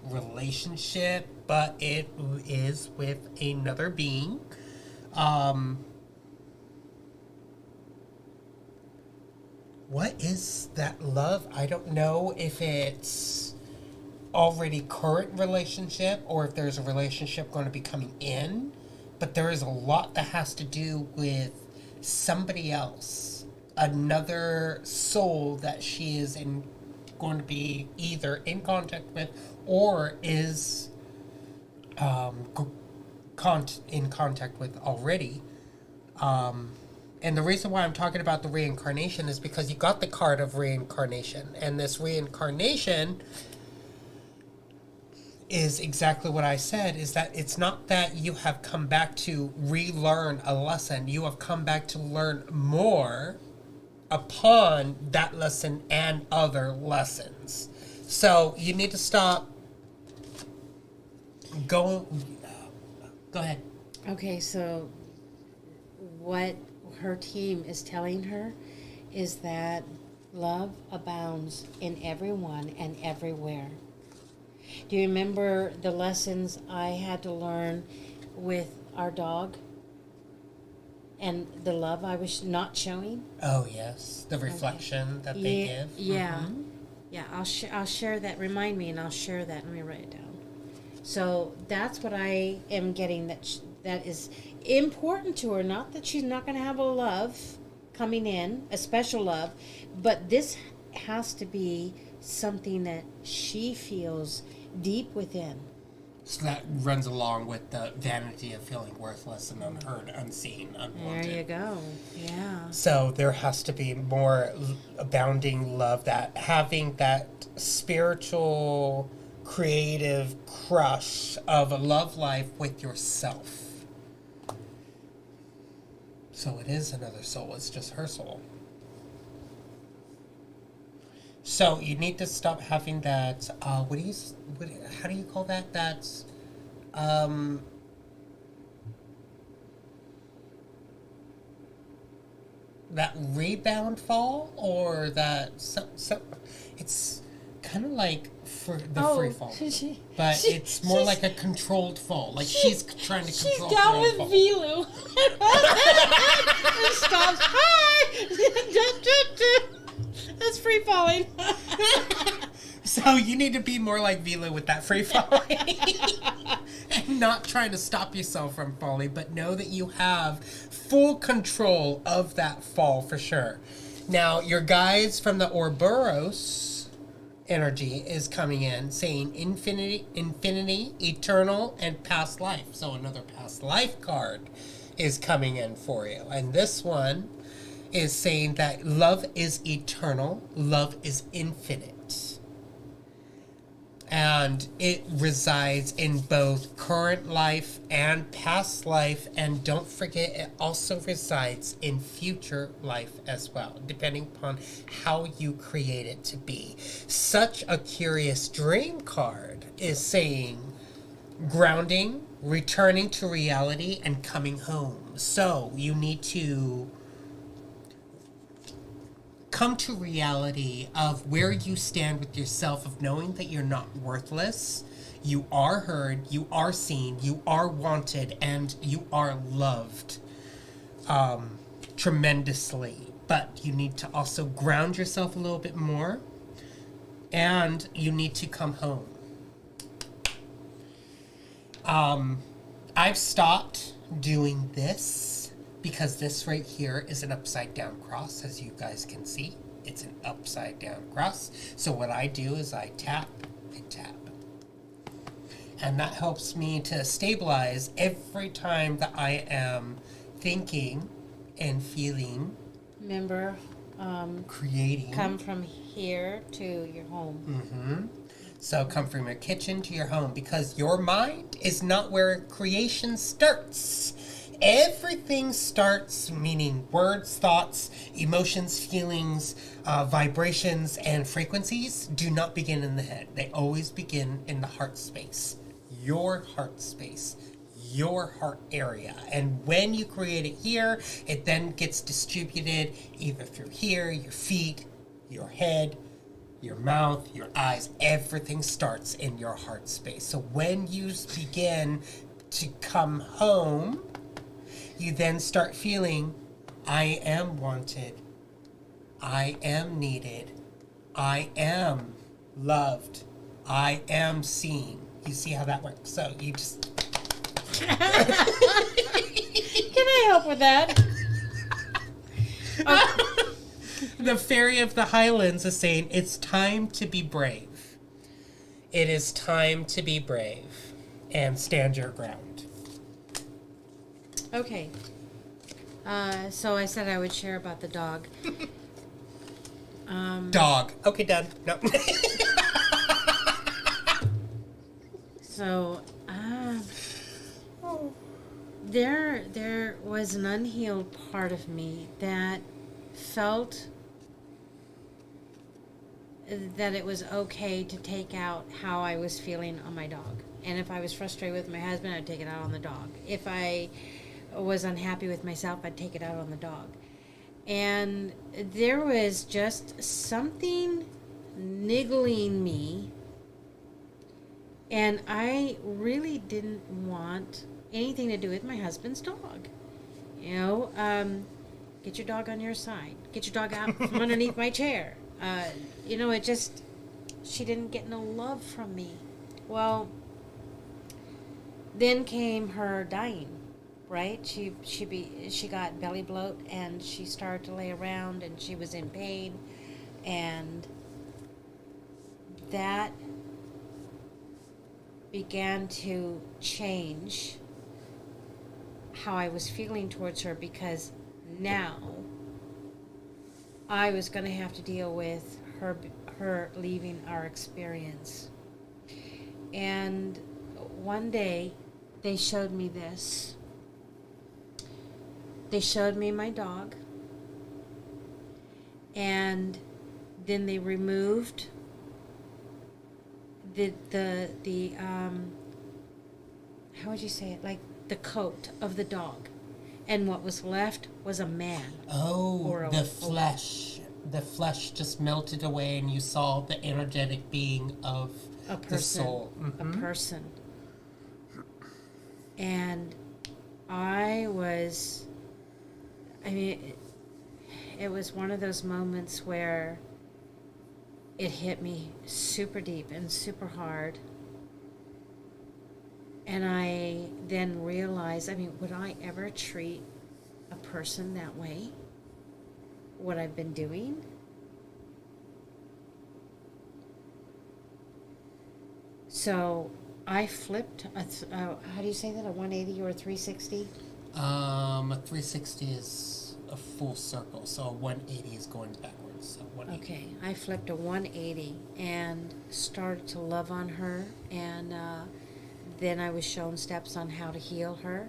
relationship, but it is with another being. What is that love? I don't know if it's already current relationship or if there's a relationship going to be coming in, but there is a lot that has to do with somebody else, another soul that she is going to be either in contact with or is in contact with already. And the reason why I'm talking about the reincarnation is because you got the card of reincarnation, and this reincarnation is exactly what I said, is that it's not that you have come back to relearn a lesson. You have come back to learn more upon that lesson and other lessons. So you need to stop. Go ahead. Okay, so what her team is telling her is that love abounds in everyone and everywhere. Do you remember the lessons I had to learn with our dog? and the love I was not showing. Oh, yes. The reflection that they give. Yeah. Yeah, I'll share that. Remind me, and I'll share that. Let me write it down. So that's what I am getting, that is important to her. Not that she's not going to have a love coming in, a special love, but this has to be something that she feels deep within. So that runs along with the vanity of feeling worthless and unheard, unseen, unwanted. There you go. Yeah. So there has to be more abounding love, that having that spiritual, creative crush of a love life with yourself. So it is another soul. It's just her soul. So you need to stop having that. How do you call that? That's that rebound fall, or that it's kind of like free fall, but it's more like a controlled fall. Like she's trying to control. She's down with Vilu. And stops. Hi. That's free falling. So you need to be more like Vilu with that free falling. And not trying to stop yourself from falling, but know that you have full control of that fall for sure. Now, your guides from the Ouroboros energy is coming in saying infinity, eternal, and past life. So another past life card is coming in for you. And this one is saying that love is eternal, love is infinite. And it resides in both current life and past life. And don't forget, it also resides in future life as well, depending upon how you create it to be. Such a curious dream card is saying grounding, returning to reality, and coming home. So you need to come to reality of where you stand with yourself, of knowing that you're not worthless, you are heard, you are seen, you are wanted, and you are loved tremendously. But you need to also ground yourself a little bit more, and you need to come home. I've stopped doing this because this right here is an upside down cross, as you guys can see. It's an upside down cross. So what I do is I tap and tap. And that helps me to stabilize every time that I am thinking and feeling. Remember, creating. come from here to your home. Mm-hmm. So come from your kitchen to your home, because your mind is not where creation starts. Everything starts, meaning words, thoughts, emotions, feelings, vibrations, and frequencies do not begin in the head. They always begin in the heart space. Your heart space. Your heart area. And when you create it here, it then gets distributed either through here, your feet, your head, your mouth, your eyes. Everything starts in your heart space. So when you begin to come home, you then start feeling, I am wanted, I am needed, I am loved, I am seen. You see how that works? So you just... Can I help with that? The Fairy of the Highlands is saying, it's time to be brave. It is time to be brave and stand your ground. Okay. So I said I would share about the dog. Dog. Okay, done. No. So, there was an unhealed part of me that felt that it was okay to take out how I was feeling on my dog. And if I was frustrated with my husband, I'd take it out on the dog. If I was unhappy with myself, I'd take it out on the dog. And there was just something niggling me, and I really didn't want anything to do with my husband's dog. You know, get your dog on your side. Get your dog out from underneath my chair. You know, it just, she didn't get no love from me. Well, then came her dying, right? She got belly bloat, and she started to lay around, and she was in pain, and that began to change how I was feeling towards her, because now I was going to have to deal with her leaving our experience. And one day they showed me this. They showed me my dog, and then they removed the how would you say it, like the coat of the dog, and what was left was a man. Oh, the flesh. The flesh just melted away, and you saw the energetic being of A person. the soul. A person. And I mean, it was one of those moments where it hit me super deep and super hard. And I then realized, I mean, would I ever treat a person that way? What I've been doing? So I flipped, how do you say that, a 180 or a 360? A 360 is a full circle, so a 180 is going backwards. So 180. Okay, I flipped a 180 and started to love on her, and then I was shown steps on how to heal her,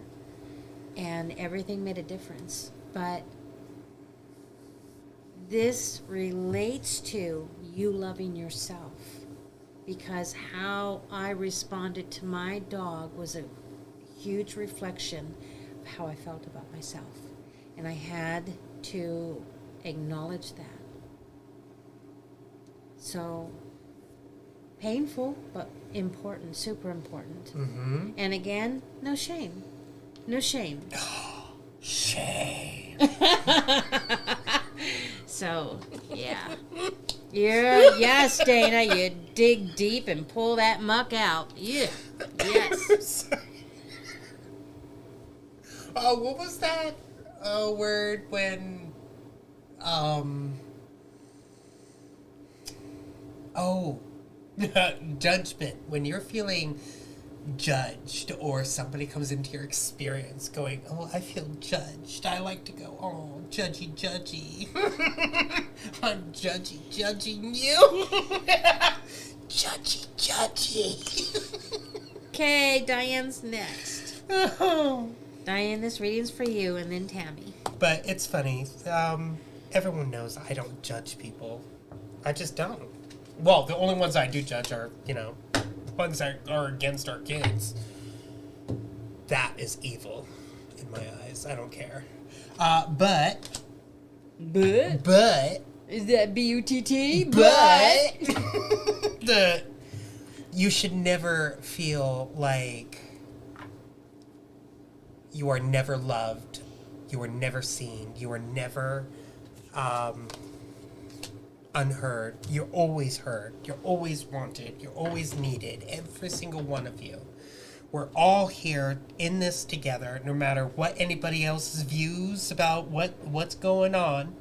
and everything made a difference. But this relates to you loving yourself, because how I responded to my dog was a huge reflection of how I felt about myself. And I had to acknowledge that. So, painful, but important, super important. Mm-hmm. And again, no shame. No shame. Shame. So, yeah. Yes, Dana, you dig deep and pull that muck out. Yeah. Yes. What was that word when, judgment. When you're feeling judged, or somebody comes into your experience going, oh, I feel judged, I like to go, oh, judgy, judgy. I'm judging you. Judgy, judgy. Okay, Diane's next. Diane, this reading's for you, and then Tammy. But it's funny. Everyone knows I don't judge people. I just don't. Well, the only ones I do judge are, ones that are against our kids. That is evil in my eyes. I don't care. But Is that B-U-T-T? You should never feel like you are never loved, you are never seen, you are never unheard. You're always heard, you're always wanted, you're always needed, every single one of you. We're all here in this together, no matter what anybody else's views about what's going on.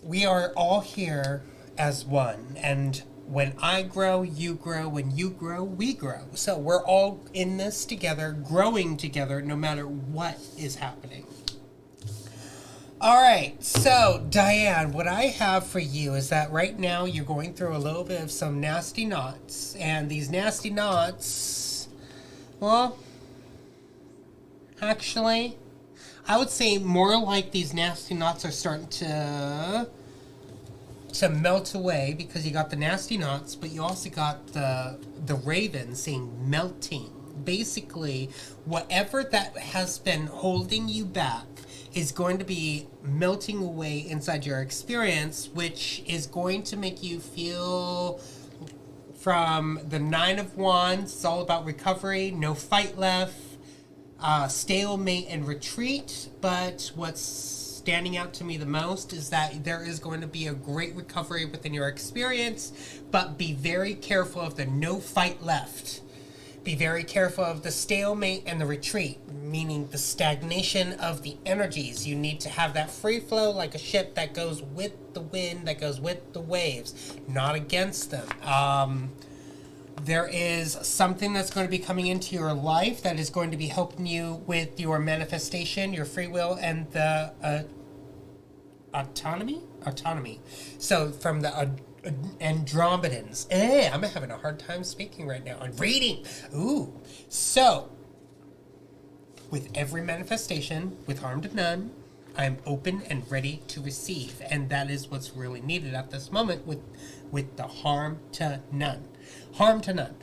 We are all here as one, and when I grow, you grow. When you grow, we grow. So we're all in this together, growing together, no matter what is happening. All right, so Diane, what I have for you is that right now you're going through a little bit of some nasty knots, and these nasty knots, well, actually, I would say more like these nasty knots are starting to melt away, because you got the nasty knots, but you also got the raven saying melting. Basically, whatever that has been holding you back is going to be melting away inside your experience, which is going to make you feel, from the 9 of Wands, it's all about recovery, no fight left, stalemate and retreat, but what's standing out to me the most is that there is going to be a great recovery within your experience, but be very careful of the no fight left. Be very careful of the stalemate and the retreat, meaning the stagnation of the energies. You need to have that free flow like a ship that goes with the wind, that goes with the waves, not against them. There is something that's going to be coming into your life that is going to be helping you with your manifestation, your free will, and the autonomy. So from the Andromedans. I'm having a hard time speaking right now. I'm reading. Ooh. So, with every manifestation, with harm to none, I am open and ready to receive. And that is what's really needed at this moment with the harm to none. Harm to none.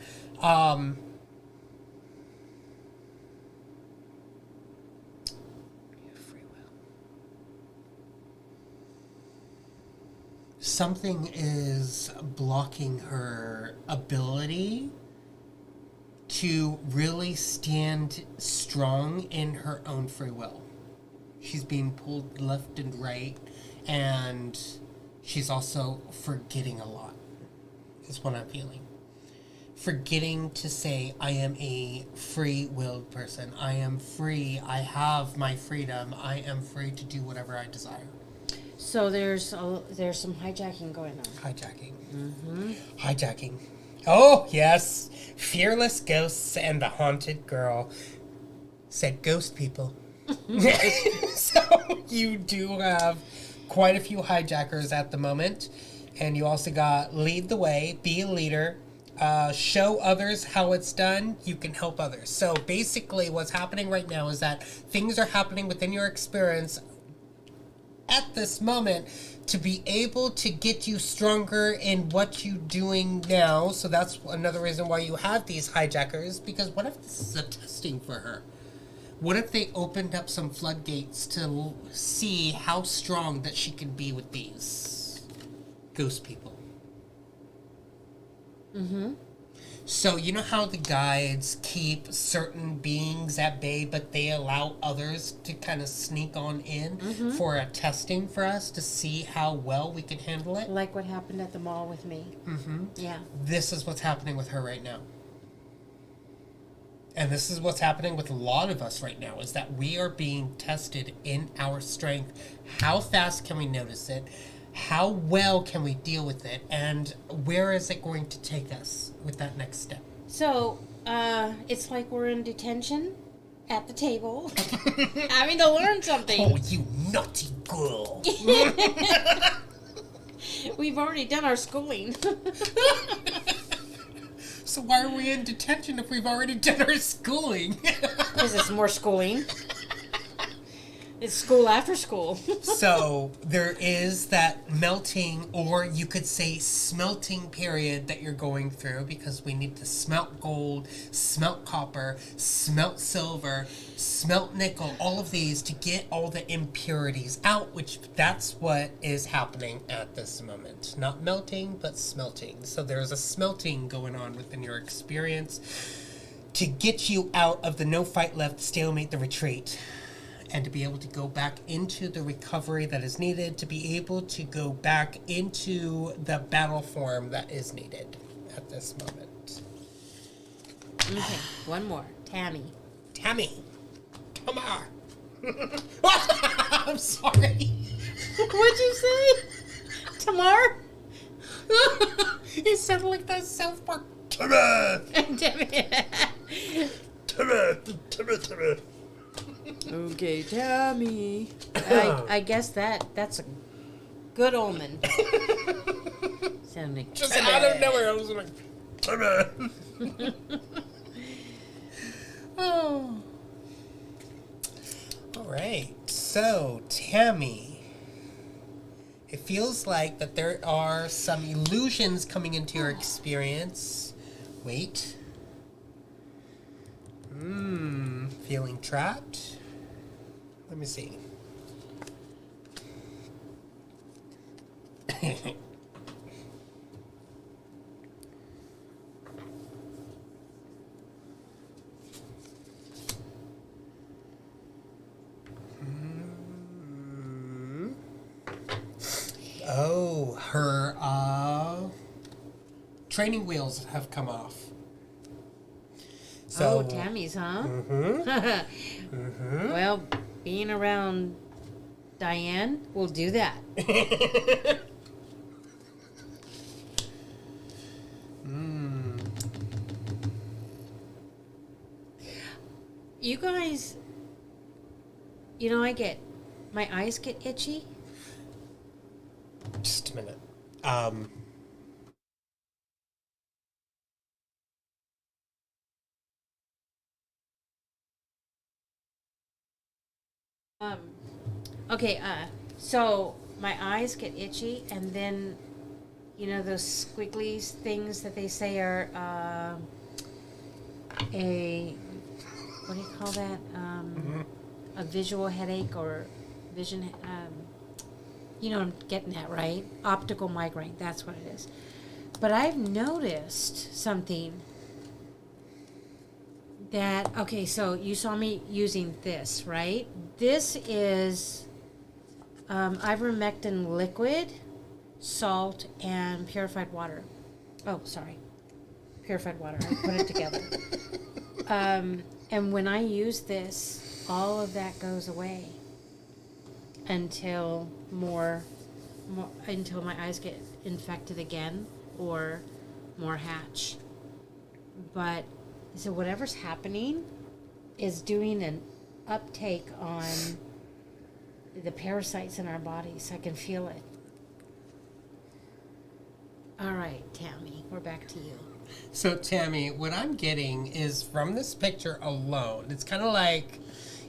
Free will. Something is blocking her ability to really stand strong in her own free will. She's being pulled left and right, and she's also forgetting a lot, is what I'm feeling. Forgetting to say, I am a free-willed person. I am free. I have my freedom. I am free to do whatever I desire. So there's some hijacking going on. Hijacking. Mm-hmm. Hijacking. Oh, yes. Fearless ghosts and the haunted girl said ghost people. So you do have quite a few hijackers at the moment. And you also got lead the way, be a leader, show others how it's done, you can help others. So basically what's happening right now is that things are happening within your experience at this moment to be able to get you stronger in what you're doing now. So that's another reason why you have these hijackers, because what if this is a testing for her? What if they opened up some floodgates to see how strong that she can be with these ghost people? Mm-hmm. So you know how the guides keep certain beings at bay, but they allow others to kind of sneak on in for a testing for us to see how well we can handle it? Like what happened at the mall with me. Mm-hmm. Yeah. This is what's happening with her right now. And this is what's happening with a lot of us right now, is that we are being tested in our strength. How fast can we notice it? How well can we deal with it? And where is it going to take us with that next step? So, it's like we're in detention at the table, having to learn something. Oh, you naughty girl. We've already done our schooling. So why are we in detention if we've already done our schooling? Because it's more schooling. It's school after school. So there is that melting, or you could say smelting period that you're going through, because we need to smelt gold, smelt copper, smelt silver, smelt nickel, all of these to get all the impurities out, which that's what is happening at this moment. Not melting, but smelting. So there's a smelting going on within your experience to get you out of the no fight left, stalemate, the retreat, and to be able to go back into the recovery that is needed, to be able to go back into the battle form that is needed at this moment. Okay, one more. Tammy. Tammy, come on. I'm sorry. What'd you say? Tamar? You sound like that South Park. Tammy! Tammy! Okay, Tammy. I guess that's a good omen. Sounding just out of nowhere, I was like, Tammy! Oh. Alright, so Tammy, it feels like that there are some illusions coming into your experience. Wait. Feeling trapped? Let me see. Oh, her training wheels have come off. So, Tammy's, huh? Mm-hmm. Well, being around Diane will do that. You guys, my eyes get itchy. Just a minute. Okay, so my eyes get itchy, and then, those squiggly things that they say are, what do you call that? A visual headache or vision, I'm getting that right. Optical migraine, that's what it is. But I've noticed something so you saw me using this, right? This is ivermectin liquid, salt, and purified water. Oh, sorry. Purified water. I put it together. And when I use this, all of that goes away until until my eyes get infected again or more hatch. But so whatever's happening is doing an uptake on the parasites in our bodies. I can feel it. All right, Tammy, we're back to you. So, Tammy, what I'm getting is from this picture alone, it's kind of like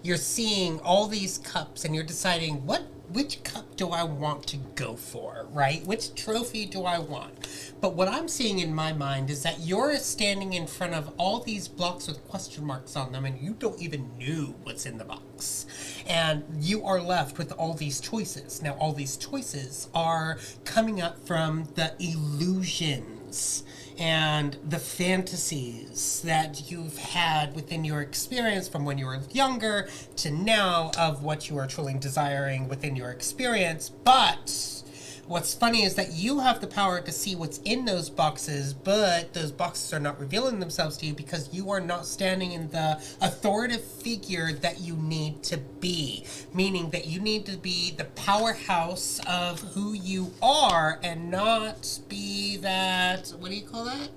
you're seeing all these cups and you're deciding which cup do I want to go for, right? Which trophy do I want? But what I'm seeing in my mind is that you're standing in front of all these blocks with question marks on them and you don't even know what's in the box. And you are left with all these choices. Now, all these choices are coming up from the illusions and the fantasies that you've had within your experience from when you were younger to now of what you are truly desiring within your experience. But what's funny is that you have the power to see what's in those boxes, but those boxes are not revealing themselves to you because you are not standing in the authoritative figure that you need to be. Meaning that you need to be the powerhouse of who you are and not be that, what do you call that?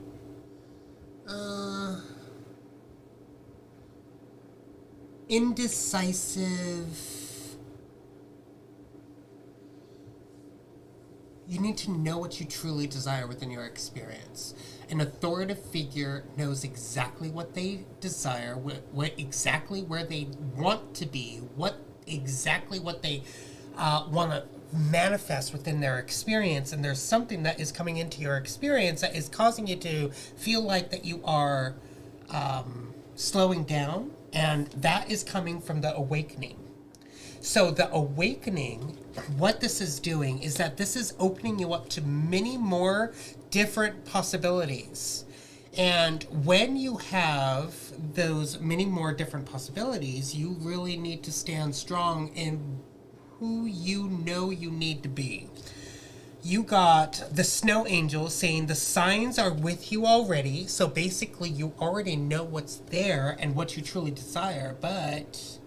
Indecisive. You need to know what you truly desire within your experience. An authoritative figure knows exactly what they desire, what exactly where they want to be, what they want to manifest within their experience. And there's something that is coming into your experience that is causing you to feel like that you are slowing down, and that is coming from the awakening. So the awakening, what this is doing is that this is opening you up to many more different possibilities. And when you have those many more different possibilities, you really need to stand strong in who you know you need to be. You got the snow angel saying the signs are with you already. So basically you already know what's there and what you truly desire, but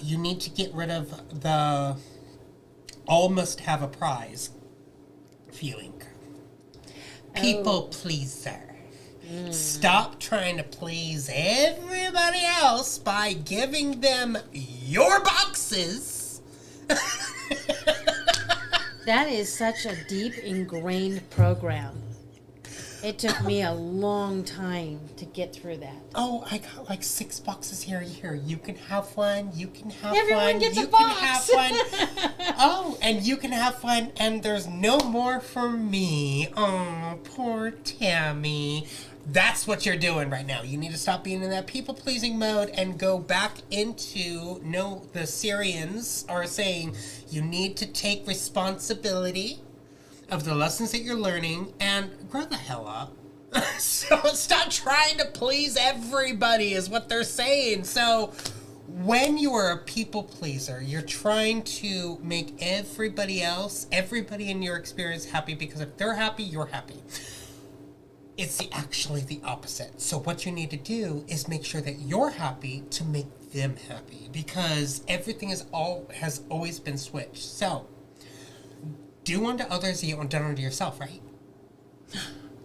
you need to get rid of the all must have a prize feeling. People pleaser. Stop trying to please everybody else by giving them your boxes. That is such a deep ingrained program. It took me a long time to get through that. Oh, I got like 6 boxes here. You can have one. You can have Everyone one. gets you a can box. have one. Oh, and you can have fun. And there's no more for me. Oh, poor Tammy. That's what you're doing right now. You need to stop being in that people-pleasing mode and go back into, the Syrians are saying you need to take responsibility of the lessons that you're learning and grow the hell up. So stop trying to please everybody is what they're saying. So when you are a people pleaser, you're trying to make everybody in your experience happy, because if they're happy, you're happy. It's actually the opposite. So what you need to do is make sure that you're happy to make them happy, because everything has always been switched. So do unto others as you want done unto yourself, right?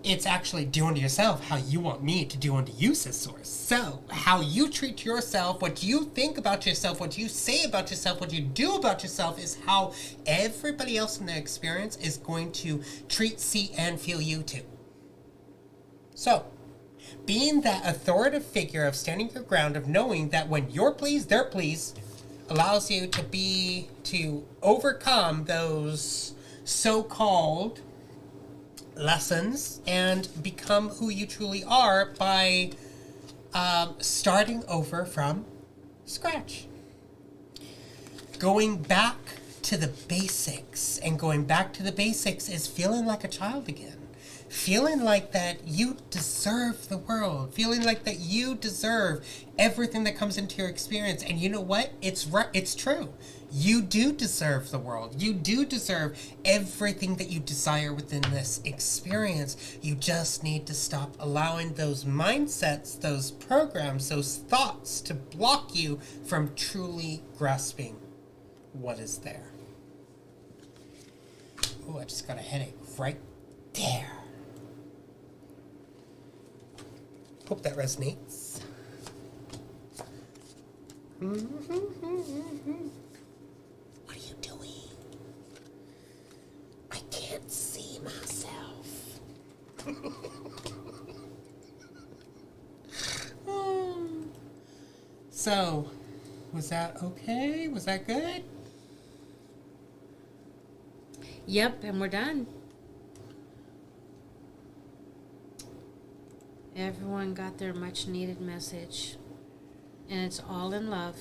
It's actually do unto yourself how you want me to do unto you, says Source. So how you treat yourself, what you think about yourself, what you say about yourself, what you do about yourself is how everybody else in the experience is going to treat, see, and feel you too. So, being that authoritative figure of standing your ground, of knowing that when you're pleased, they're pleased, allows you to overcome those so-called lessons and become who you truly are by starting over from scratch. Going back to the basics, and going back to the basics is feeling like a child again. Feeling like that you deserve the world. Feeling like that you deserve everything that comes into your experience. And you know what? It's true. You do deserve the world. You do deserve everything that you desire within this experience. You just need to stop allowing those mindsets, those programs, those thoughts to block you from truly grasping what is there. Oh, I just got a headache right there. Hope that resonates. What are you doing? I can't see myself. So, was that okay? Was that good? Yep, and we're done. Everyone got their much needed message. And it's all in love.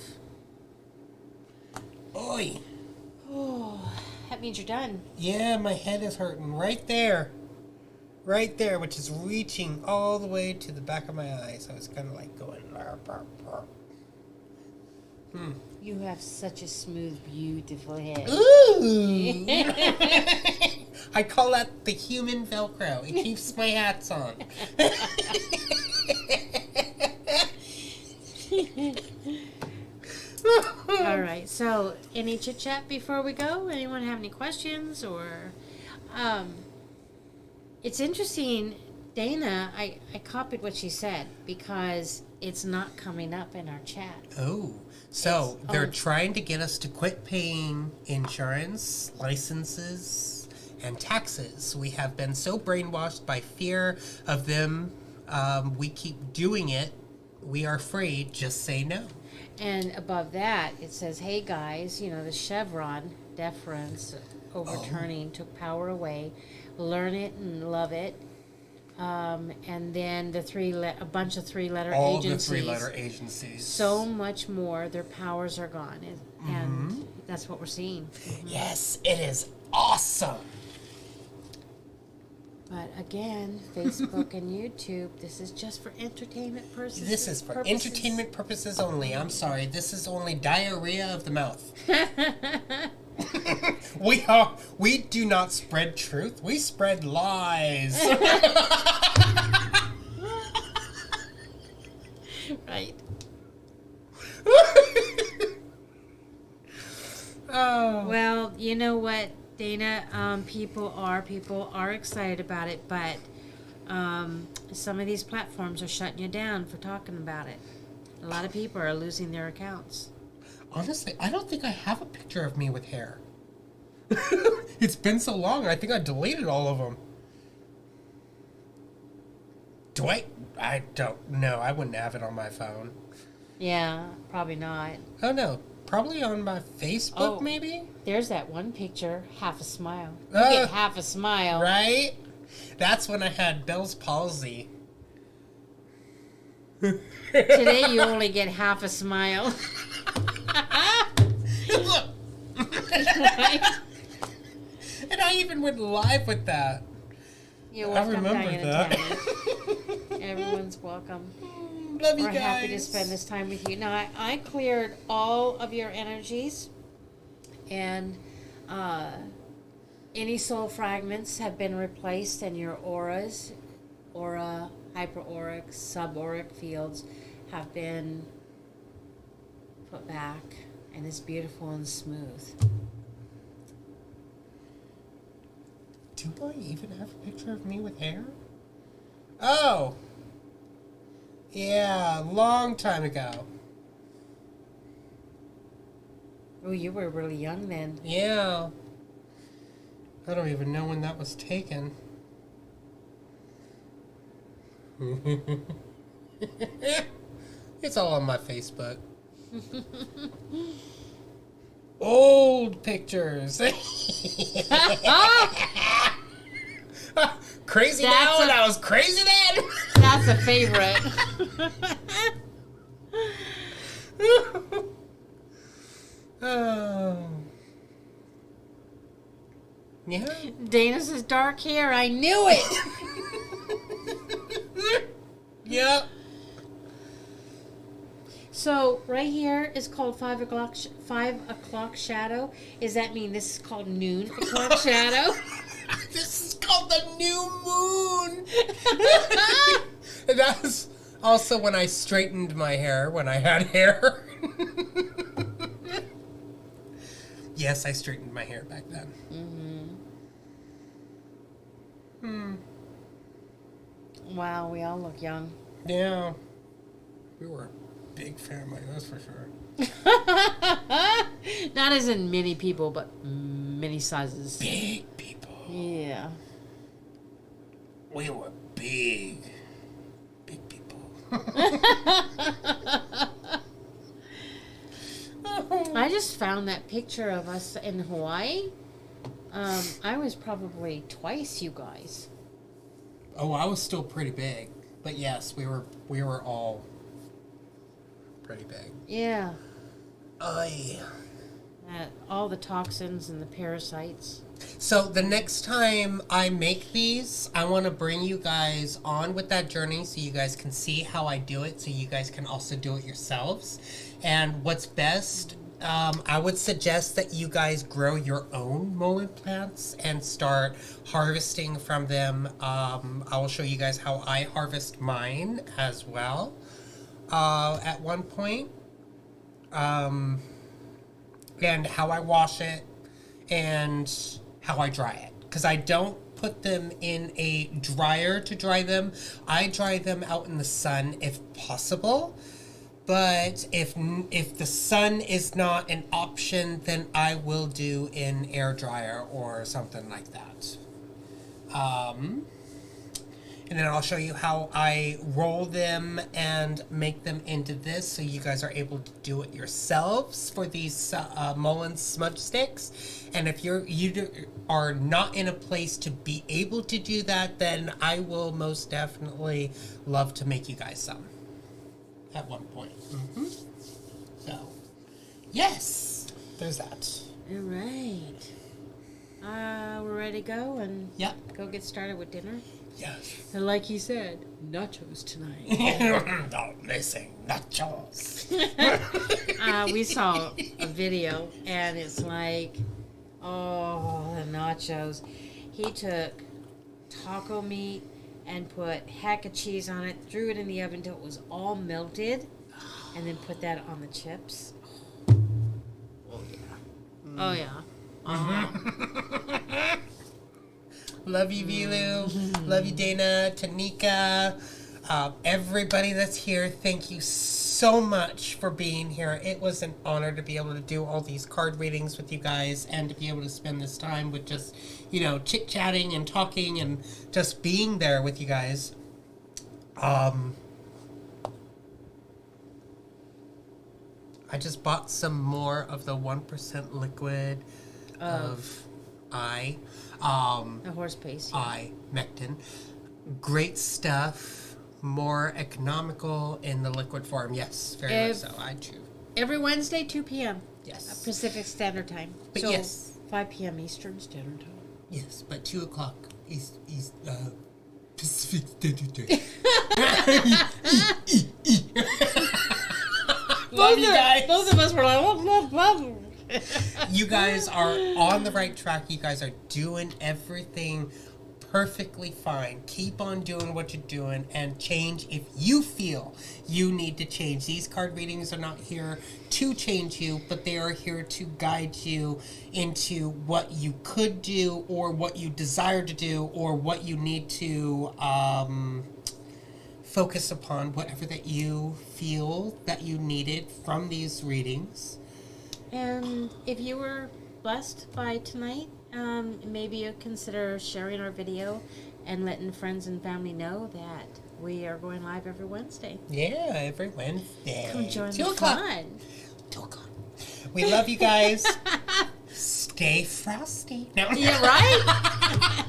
Oi. Oh, that means you're done. Yeah, my head is hurting right there. Right there, which is reaching all the way to the back of my eye. So it's kind of like going... You have such a smooth, beautiful head. Ooh! I call that the human Velcro. It keeps my hats on. All right. So, any chit chat before we go? Anyone have any questions or? It's interesting, Dana. I copied what she said because it's not coming up in our chat. Oh, so they're trying to get us to quit paying insurance, licenses, and taxes. We have been so brainwashed by fear of them. We keep doing it. We are free. Just say no. And above that, it says, hey guys, the Chevron deference overturning took power away. Learn it and love it. And then a bunch of three-letter agencies. All the three-letter agencies. So much more. Their powers are gone. And that's what we're seeing. Mm-hmm. Yes, it is awesome. But again, Facebook and YouTube, this is just for entertainment purposes. This is for entertainment purposes only. I'm sorry. This is only diarrhea of the mouth. We do not spread truth. We spread lies. Right. Oh. Well, you know what, Dana? People are excited about it, but some of these platforms are shutting you down for talking about it. A lot of people are losing their accounts. Honestly, I don't think I have a picture of me with hair. It's been so long, I think I deleted all of them. Do I? I don't know. I wouldn't have it on my phone. Yeah, probably not. Oh, no. Probably on my Facebook, maybe? There's that one picture, half a smile. You get half a smile. Right? That's when I had Bell's palsy. Today you only get half a smile. Look! Right? And I even went live with that. You're I welcome, remember Diana that. Tammy. Everyone's welcome. Love you We're guys. happy to spend this time with you. Now, I cleared all of your energies, and any soul fragments have been replaced, and your auras, aura, hyperauric, subauric fields have been put back, and it's beautiful and smooth. Do I even have a picture of me with hair? Oh! Yeah, long time ago. Oh, you were really young then. Yeah. I don't even know when that was taken. It's all on my Facebook. Old pictures. Crazy now and I was crazy then. That's a favorite. Oh. Yeah. Dana's dark hair. I knew it. Yep. So right here is called 5 o'clock. 5 o'clock shadow. Does that mean this is called noon o'clock shadow? This is called the new moon. And that was also when I straightened my hair, when I had hair. Yes, I straightened my hair back then. Wow, we all look young. Yeah. We were a big family, that's for sure. Not as in many people, but many sizes. Big people. Yeah. We were big. Big people. I just found that picture of us in Hawaii. I was probably twice you guys. Oh, I was still pretty big. But yes, we were all pretty big. Yeah. Aye. All the toxins and the parasites. So the next time I make these, I want to bring you guys on with that journey so you guys can see how I do it, so you guys can also do it yourselves. And what's best, I would suggest that you guys grow your own mullein plants and start harvesting from them. I will show you guys how I harvest mine as well at one point. And how I wash it and how I dry it. Because I don't put them in a dryer to dry them. I dry them out in the sun if possible. But if the sun is not an option, then I will do an air dryer or something like that. And then I'll show you how I roll them and make them into this so you guys are able to do it yourselves for these Mullein smudge sticks. And if you are not in a place to be able to do that, then I will most definitely love to make you guys some at one point. So, yes, there's that. All right. We're ready to go and go get started with dinner. Yes. And like he said, nachos tonight. Don't missing nachos. We saw a video, and it's like, oh, the nachos. He took taco meat and put heck of cheese on it, threw it in the oven until it was all melted, and then put that on the chips. Oh, yeah. Oh, yeah. Love you, Vilu. Love you, Dana, Tanika, everybody that's here. Thank you so much for being here. It was an honor to be able to do all these card readings with you guys and to be able to spend this time with just, chit-chatting and talking and just being there with you guys. I just bought some more of the 1% liquid of the horse paste. Mectin. Great stuff. More economical in the liquid form. Yes, very much so. I too. Every Wednesday, 2 p.m. Yes. Pacific Standard Time. But so yes. 5 p.m. Eastern Standard Time. Yes, but 2 o'clock Pacific Standard Time. Love you guys. Both of us were like, love. You guys are on the right track. You guys are doing everything perfectly fine. Keep on doing what you're doing and change if you feel you need to change. These card readings are not here to change you, but they are here to guide you into what you could do or what you desire to do or what you need to focus upon, whatever that you feel that you needed from these readings. And if you were blessed by tonight, maybe you consider sharing our video and letting friends and family know that we are going live every Wednesday. Yeah, every Wednesday. Come join 2 the o'clock. fun. 2 o'clock. We love you guys. Stay frosty. No. Yeah, right?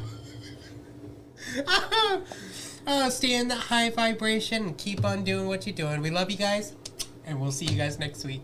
Stay in that high vibration and keep on doing what you're doing. We love you guys, and we'll see you guys next week.